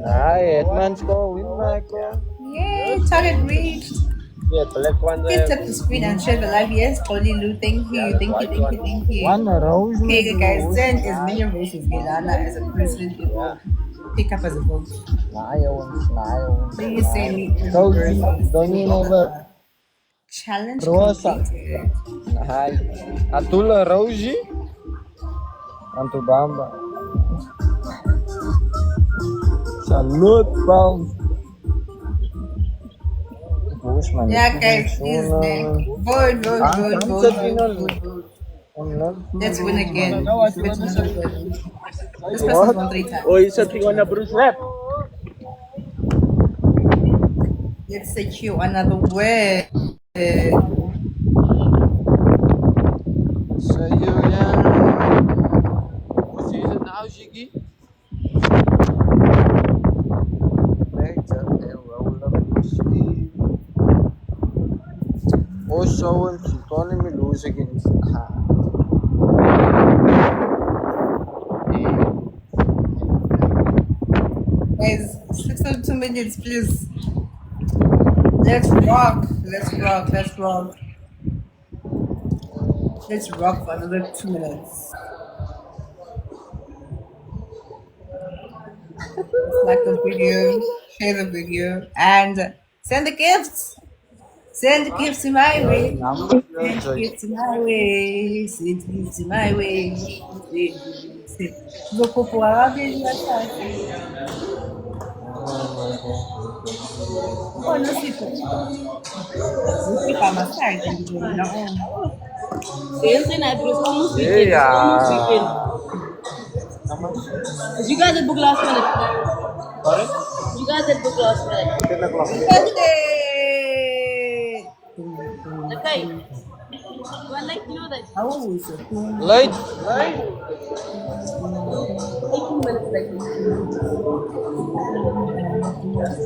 Hi, Edmonds go win Michael. Yay, target reached. Yeah, black one Please there. tap the screen and share the live. Yes, Holy Lou, thank you, thank you, thank you, thank you. One rose. Okay, guys, send as many roses Milana as a person it will pick up as a vote. Please send me as Rosie, don't you know the challenge Rosa? completed. Hi. Atula Rosie. Antubamba. Salute, pal. Yeah, guys, please, man. Vote, vote. Let's win again. Let's win another win. This person's won 3 times. Oh, he's sitting on a Bruce lap. Let's secure another win. So you, yeah. What is it now, Ziggy? Later, and roll up your sleeve. Also, when she's calling me lose again. Guys, 602 minutes, please. Let's rock. Let's rock. Let's rock. Let's rock for another 2 minutes. Like the video, share the video, and send the gifts. Send the gifts in my way. Send the gifts in my way. Send the gifts in my way. Send. Zopopo abeli watatu. Oh, no Sipho. No Sipho, I'm a side and you know. Wednesday night, it was almost weekend. It's almost weekend. Did you guys book last minute? Sorry? Did you guys book last minute? 10 o'clock. Birthday! Okay. Do I like to know that? Oh, so cool. Late. 18 minutes late.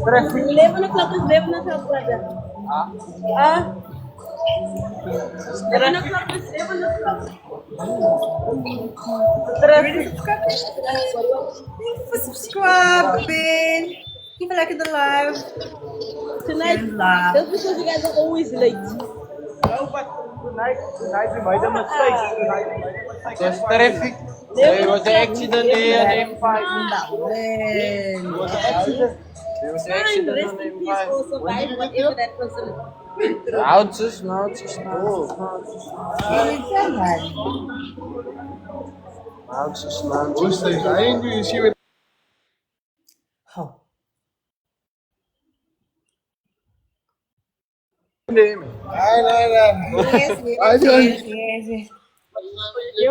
Traffic. 11 o'clock is 11 o'clock, brother. 11 o'clock is 11 o'clock. Thanks for subscribing. Keep liking the live. Tonight, Share live. that's because you guys are always late. No, but tonight we made a mistake. Just traffic. There was an accident there on M5. There was an accident. There was an Fine, accident rest on in peace M5. for survive whatever that person went through. Ounces, no. Oh. Yes.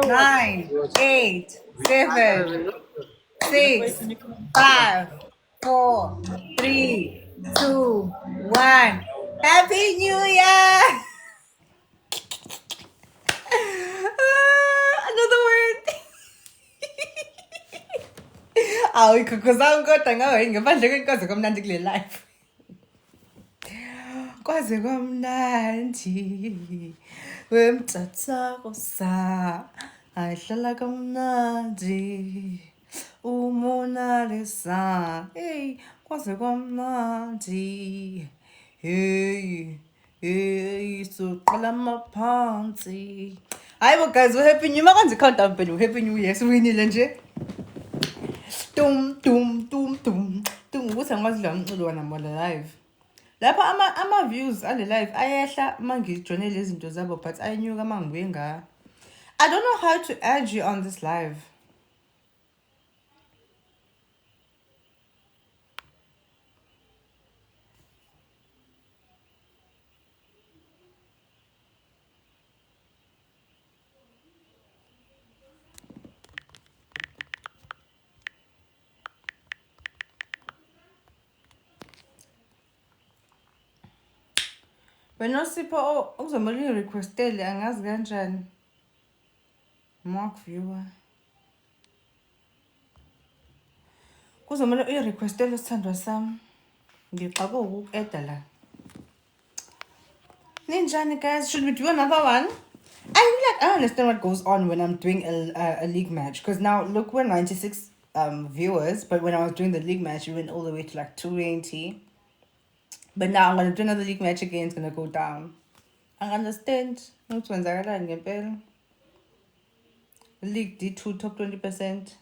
9, 8, 7, 6, 5, 4, 3, 2, 1. Happy New Year! Another word. Awu ikhokhozami kodwa ngawe ngaphandle kwenkonzo kamnandi kule life. kwaze kwamnandi wemtsatsakosa ahlala kamnandi umonalisa hey kwaze kwamnandi hey soqala maphansi. Hayi bo guys, happy new year. Makanzi countdown pen happy new year. Siwinile nje. Tum tum tum tum tum. Ukuthi angazi la umculo wanamala live. Lapha ama views ale live ayehla mangijoine lezi zinto zabo but ayenyuka mangibuye nga. I don't know how to add you on this live. Wena Sipho uzomela requestele angazi kanjani. Mark viewer. Kuzomela uyirequestele sithandwa sami. Ngixako uku-eda la. Ninjani guys, should we do another one? I don't understand what goes on when I'm doing a league match, because now look, we're 96 viewers, but when I was doing the league match, it went all the way to like 220. But now I'm gonna do another league match again. It's gonna go down. I understand. Not when the league D2 top 20%.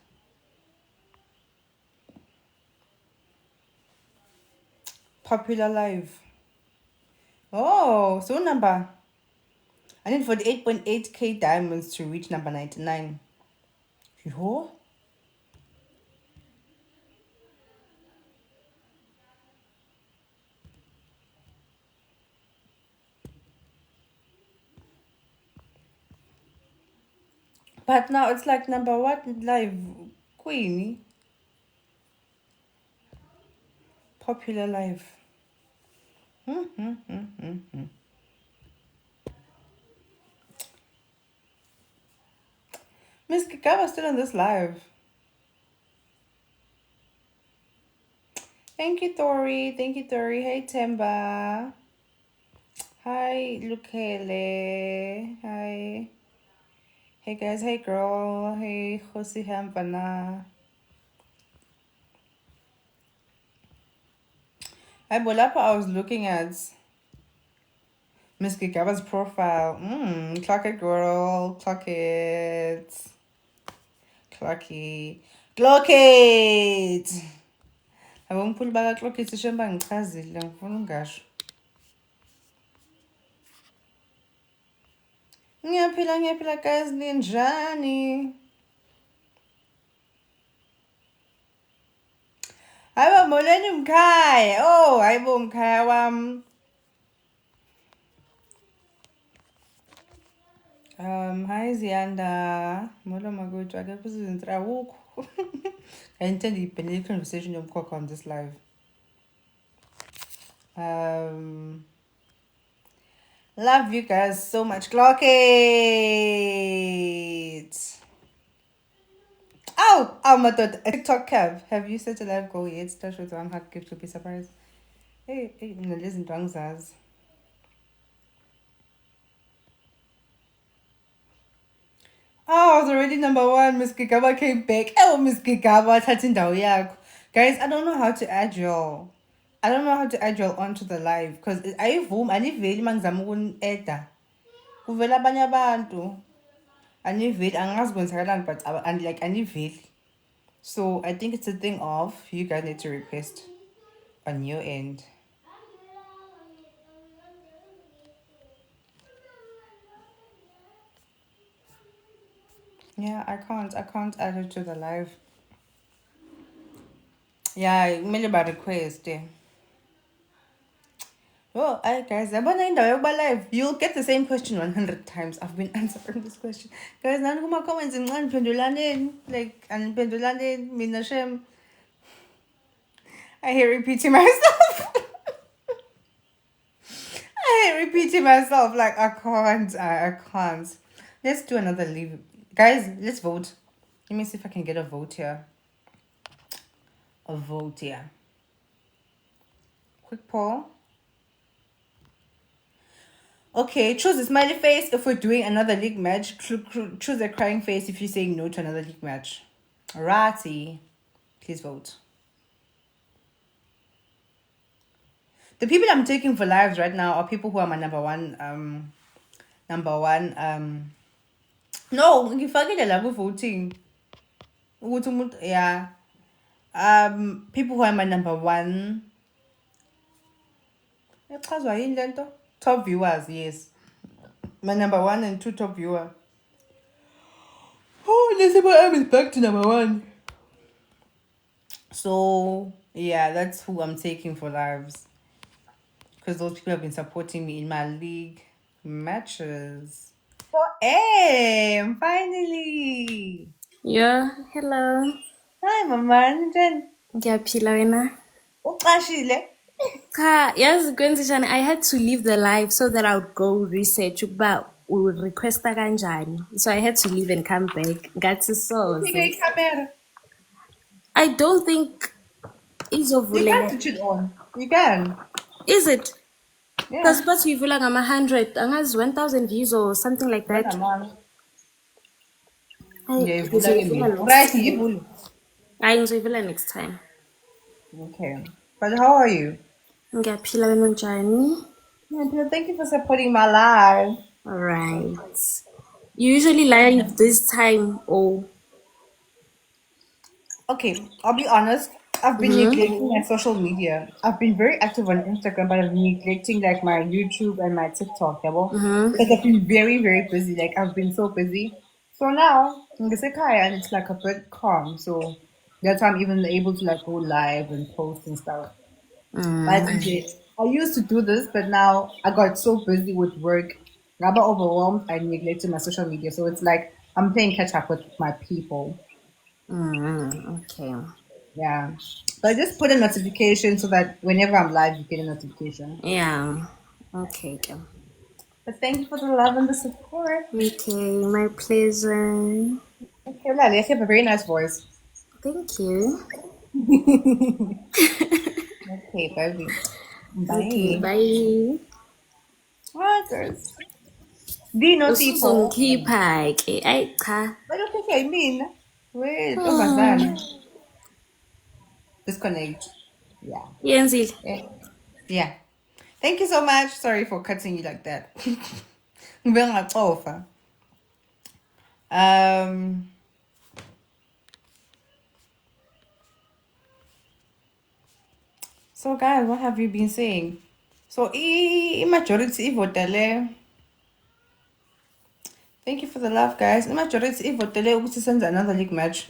Popular live. Oh, so number. I need 48.8k diamonds to reach number 99. Yo. But now it's like number one live Queenie. Popular live. Miss Kikawa still on this live. Thank you, Tori. Thank you, Tori. Hey, Temba. Hi, Lukele. Hi. Hey, guys. Hey, girl. Hey, Josi Hampana. Hi, Bolapa. I was looking at Miss Kikawa's profile. Clock it, girl. Clock it. Clocky. Clock it. Abangiphuли baka clock it sisho bangichazile ngifuna ungasho. Ngiyaphila guys, ninjani? Hayibo molweni mkhaya. Oh, hayibo mkhaya wami. Hi Ziyanda. Molo makuthi akekho uzintra awukho. I intend to be conversation yomkhokha on this live. Love you guys so much. Clock it. Oh, my daughter. TikTok Kev. Have you set a live goal yet? Start with one hot gift to be surprised. Hey, listen to Angzaz. Oh, I was already number one. Miss Kikaba came back. Oh, Miss Kikaba, guys, I don't know how to add y'all. I don't know how to add y'all onto the live because ayivumi aniveli mangizama ukuni-eda kuvela abanye abantu aniveli angazi kwenzakalani but like aniveli. So I think it's a thing of you guys need to request on your end. Yeah, I can't add it to the live. Yeah, kumele ba request. Oh, hi guys. Live. You'll get the same question 100 times. I've been answering this question. Guys, nani kuma comments ngani like anipendulane mina shem. I hate repeating myself. I hate repeating myself. Like I can't. Let's do another leave. Guys, let's vote. Let me see if I can get a vote here. A vote here. Quick poll. Okay, choose a smiley face if we're doing another league match. Choose a crying face if you're saying no to another league match. Righty. Please vote. The people I'm taking for lives right now are people who are my number one. No, ngifakile la voting. Yeah. People who are my number one. Echazwa yini lento? Top viewers, yes. My number one and two top viewer. Oh, Lesebo M is back to number one. So yeah, that's who I'm taking for lives. Because those people have been supporting me in my league matches. For M, finally. Yeah, hello. Hi, Mama. Njani? Ngiyaphila wena. Uqashile? Cha, yazi kwenzishani, I had to leave the live so that I would go research ukuba requesta kanjani. So I had to leave and come back. Ngathi Upike soze. camera. I don't think You can izovuleka. switch it on. You can. Is it? Because Yeah. but uyivula ngama 100, angazi 1000 views or something like Wena that. mama. Hayi, Ngiyayivula ke ngizoyivula mina. next Right, time. ngiyivule. Hayi, ngizoyivula next time. Okay. But how are you? Ngiyaphila wena unjani? Yeah, thank you for supporting my live. Alright. You usually live this time or Okay, I'll be honest. I've been neglecting my social media. I've been very active on Instagram, but I've been neglecting like my YouTube and my TikTok, yeah, because I've been very, very busy. Like I've been so busy. So now I'm and it's like a bit calm. So that's why I'm even able to like go live and post and stuff. But I used to do this, but now I got so busy with work, I got overwhelmed. I neglected my social media. So it's like I'm playing catch up with my people. okay. Yeah. But just put a notification so that whenever I'm live, you get a notification. Yeah. Okay. Okay. But thank you for the love and the support. Okay, my pleasure. Okay, Lali, you have a very nice voice. Thank you. Okay, baby. Okay, Bye. bye. What, girls? Dino Tipo. Usuzongikhipha ke. Ayi cha. What do you think I mean? Wait, Oh, disconnect. Yeah. yenzile. Yeah. Yeah. Thank you so much. Sorry for cutting you like that. Ngibengacofa. Um so guys, what have you been saying? So majority ivotele. Thank you for the love, guys. Majority ivotele ukuthi senze another league match.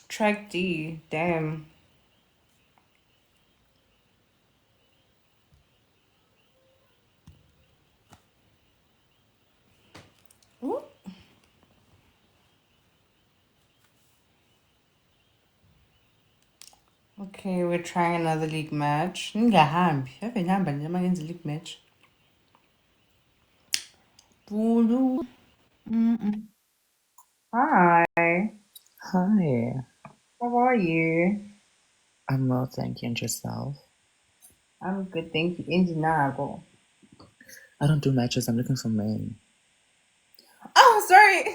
Track D. Damn. Ooh. Okay, we're trying another league match. Ningahambi. Ave ngihamba nje uma ngenza league match. Bulu. Hi. Hi. How are you? I'm well, thank you, and yourself? I'm good, thank you. Indinago. I don't do matches, I'm looking for men. Oh, sorry.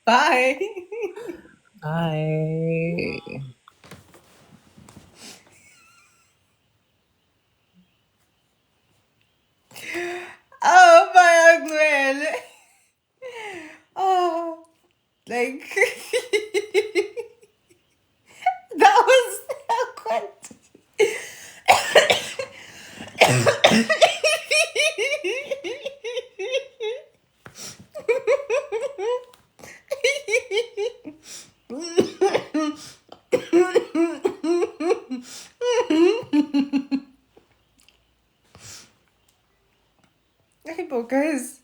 Bye. Hi. Oh my god. Oh, like that was awkward. Hey, but guys,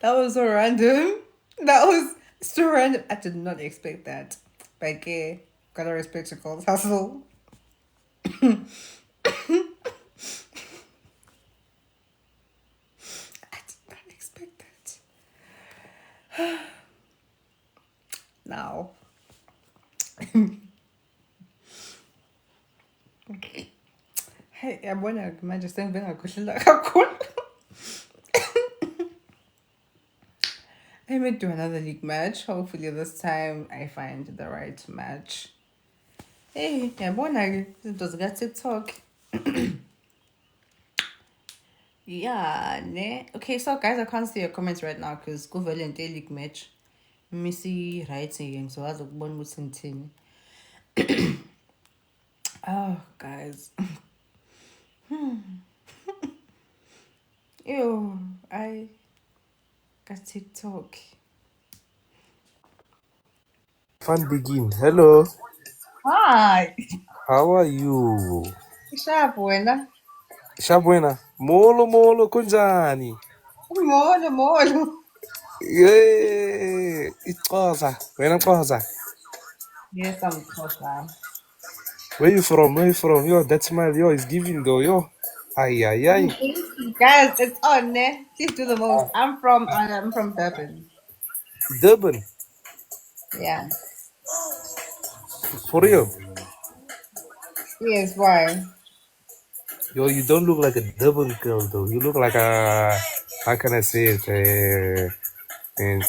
that was so random. That was so random. I did not expect that. But okay, gotta respect your calls hustle. I did not expect that. Now. Yabona manje sengibe ngakhohlela kakhulu. I may do another league match. Hopefully this time I find the right match. Hey, yabona ke izinto zika TikTok. Yeah, ne. Okay, so guys, I can't see your comments right now because kuvele into league match. Missy writing so as ukubona ukuthi ngithini. Oh, guys. Ew, I got TikTok. Fun begin. Hello. Hi. How are you? Sharp wena. Shabwena. Molo kunjani? Molo. Yeah. Ixhosa. Wena Xhosa. Yes, I'm Xhosa. Where you from? Yo, that smile, yo, is giving though, yo. Ay. Guys, it's on, ne? Please do the most. I'm from Durban. Durban. Yeah. For real. Yes, why? Yo, you don't look like a Durban girl though. You look like a, how can I say it? And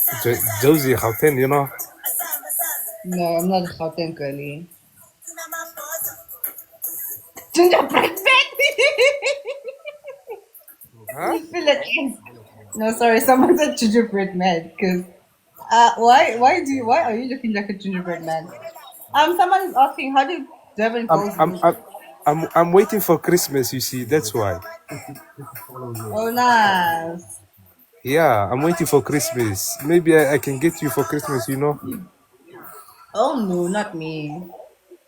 Josie Gauteng, you know? No, I'm not a Gauteng girly. Gingerbread man! Huh? You feel it? No, sorry, someone said gingerbread man. Because, why are you looking like a gingerbread man? Someone is asking, how do Durban I'm girls I'm look? I'm I'm waiting for Christmas, you see, that's why. Oh, nice. Yeah, I'm waiting for Christmas. Maybe I can get you for Christmas, you know. Oh, no, not me.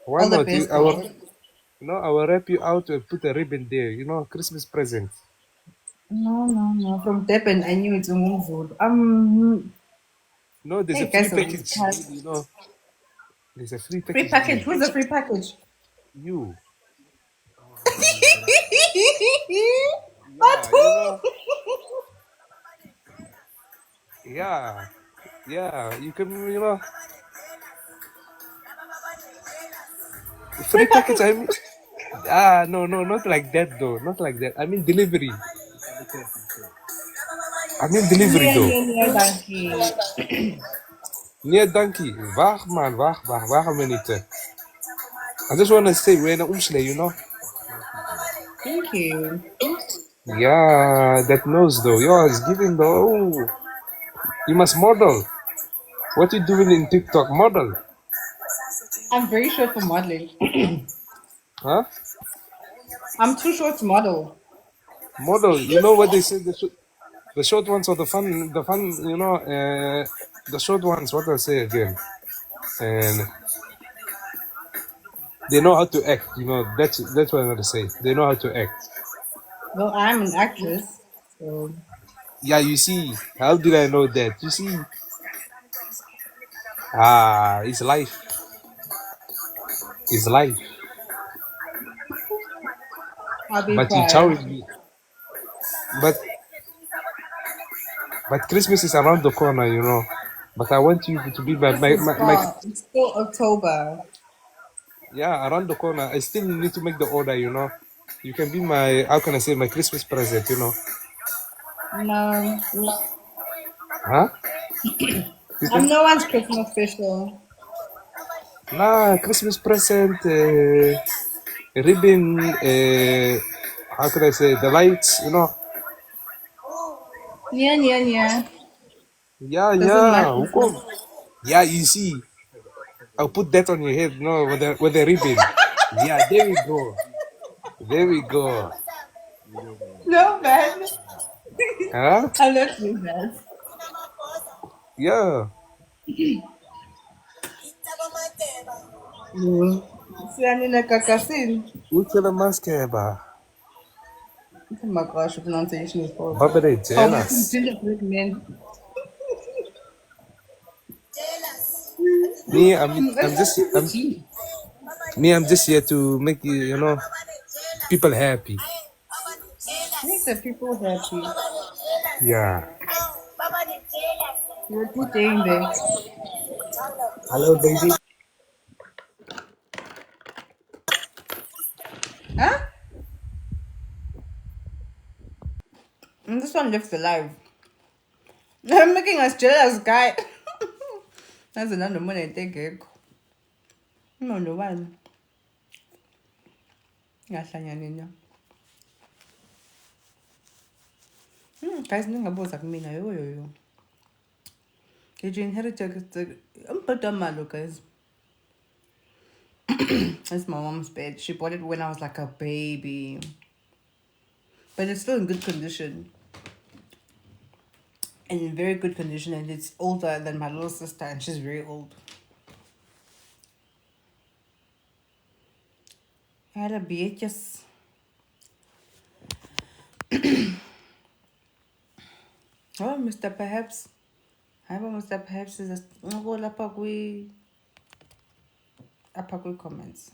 Why All the not? best, though. I will wrap you out and put a ribbon there, you know, Christmas present. No. From Durban, I knew it's a Mumzulu. No, there's a Hey, free guys, so package, you know. There's a free free package package. deal. Who's the free package? You. What? Yeah, you know. Yeah. Yeah, you can, you know. Free Free package, package? I mean. No, not like that though. Not like that. I mean delivery. Though. Near, donkey. Near donkey. Wacht een minuut. I just want to say, we're in Oomslee, you know? Thank you. Yeah, that nose though. Yo, it's giving though. Oh, you must model. What you doing in TikTok? Model. I'm very short for modeling. Huh? I'm too short to model. Model. You know what they say? The short ones or the fun, you know, the short ones, what I say again? And they know how to act, you know, that's what I'm gonna say. They know how to act. Well, I'm an actress, so Yeah, you see, how did I know that? You see, it's life. It's life. I'll be But you quiet. challenge me. But Christmas is around the corner, you know. But I want you to be This is far. It's still October. yeah, around the corner. I still need to make the order, you know. You can be my, how can I say, my Christmas present, you know. No, Huh? You I'm can, no one's Christmas special. nah, Christmas present, ribbon, how can I say, the lights, you know. Yeah. Doesn't Yeah, matter. hukom. Yeah, you see, I'll put that on your head, you know, with the ribbon. Yeah, there we go. There we go. No, man. Huh? I'm not doing that. Yeah. No. Siyanina kakasin. Utsela maskeba. Oh my gosh, your pronunciation is horrible. Babere Oh, my jealous. gingerbread man. Me, It's not super cheap. I'm just here to make you know, people happy. Make the people happy. Yeah. You're too dang there. Hello, baby. Huh? this one left alive. I'm making us jealous, guy. That's another one I take it. No, no one. Ngahlanya. Guys, ningabuza kumina yo. Did you inherit the guys? That's my mom's bed. She bought it when I was like a baby. But it's still in good condition. And in very good condition, and it's older than my little sister, and she's very old. I had a beetjes. Oh, Mr. Perhaps. I have Mr. Perhaps is a comments.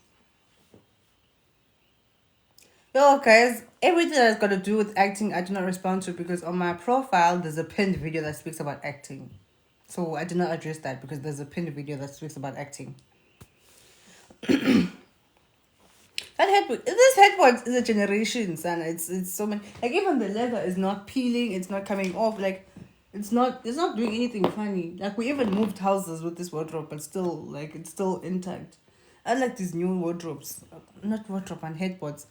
Yo, guys, everything that's got to do with acting, I do not respond to because on my profile, there's a pinned video that speaks about acting. So I did not address that because there's a pinned video that speaks about acting. This headboard is a generation, son. It's so many. Like even the leather is not peeling. It's not coming off. Like it's not doing anything funny. Like we even moved houses with this wardrobe, but still like it's still intact. Unlike these new wardrobes, not wardrobe and headboards.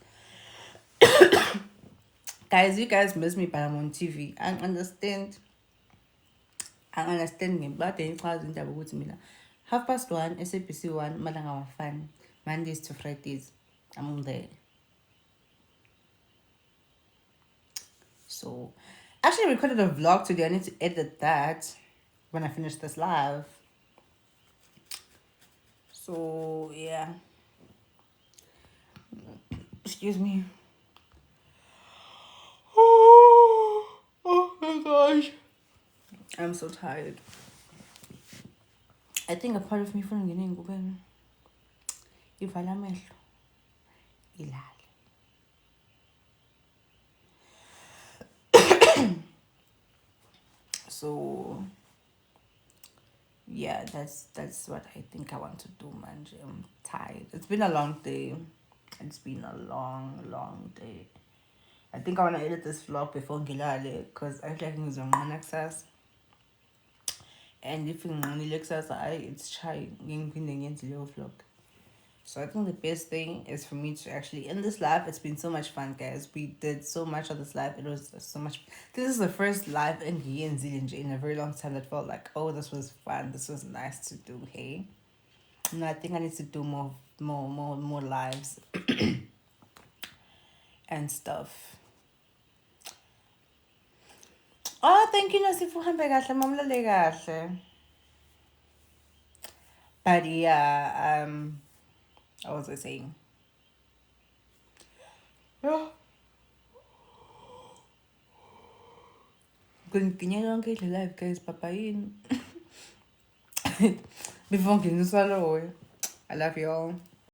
Guys, you guys miss me, but I'm on TV. I understand me, but then it's 1:30 SABC 1 malanga wafani Mondays to Fridays. I'm there. So I actually recorded a vlog today. I need to edit that when I finish this live. So yeah. Excuse me. Oh my gosh. I'm so tired. I think a part of me from getting open. If I am ilal. So yeah, that's what I think I want to do, man. I'm tired. It's been a long day. It's been a long day. I think I want to edit this vlog before Gilale because I feel like it's on one access. And if you only access, it's shy in the vlog. So I think the best thing is for me to actually end this live. It's been so much fun, guys. We did so much of this live. It was so much. This is the first live in in a very long time that felt like, oh, this was fun. This was nice to do. Hey, no, I think I need to do more lives and stuff. Oh, thank you, Nasifuhambe kahle, mamlale kahle. But yeah, what was I saying? Yeah. Continue lonke le live, guys. Papayin. Before getting swallowed. I love y'all.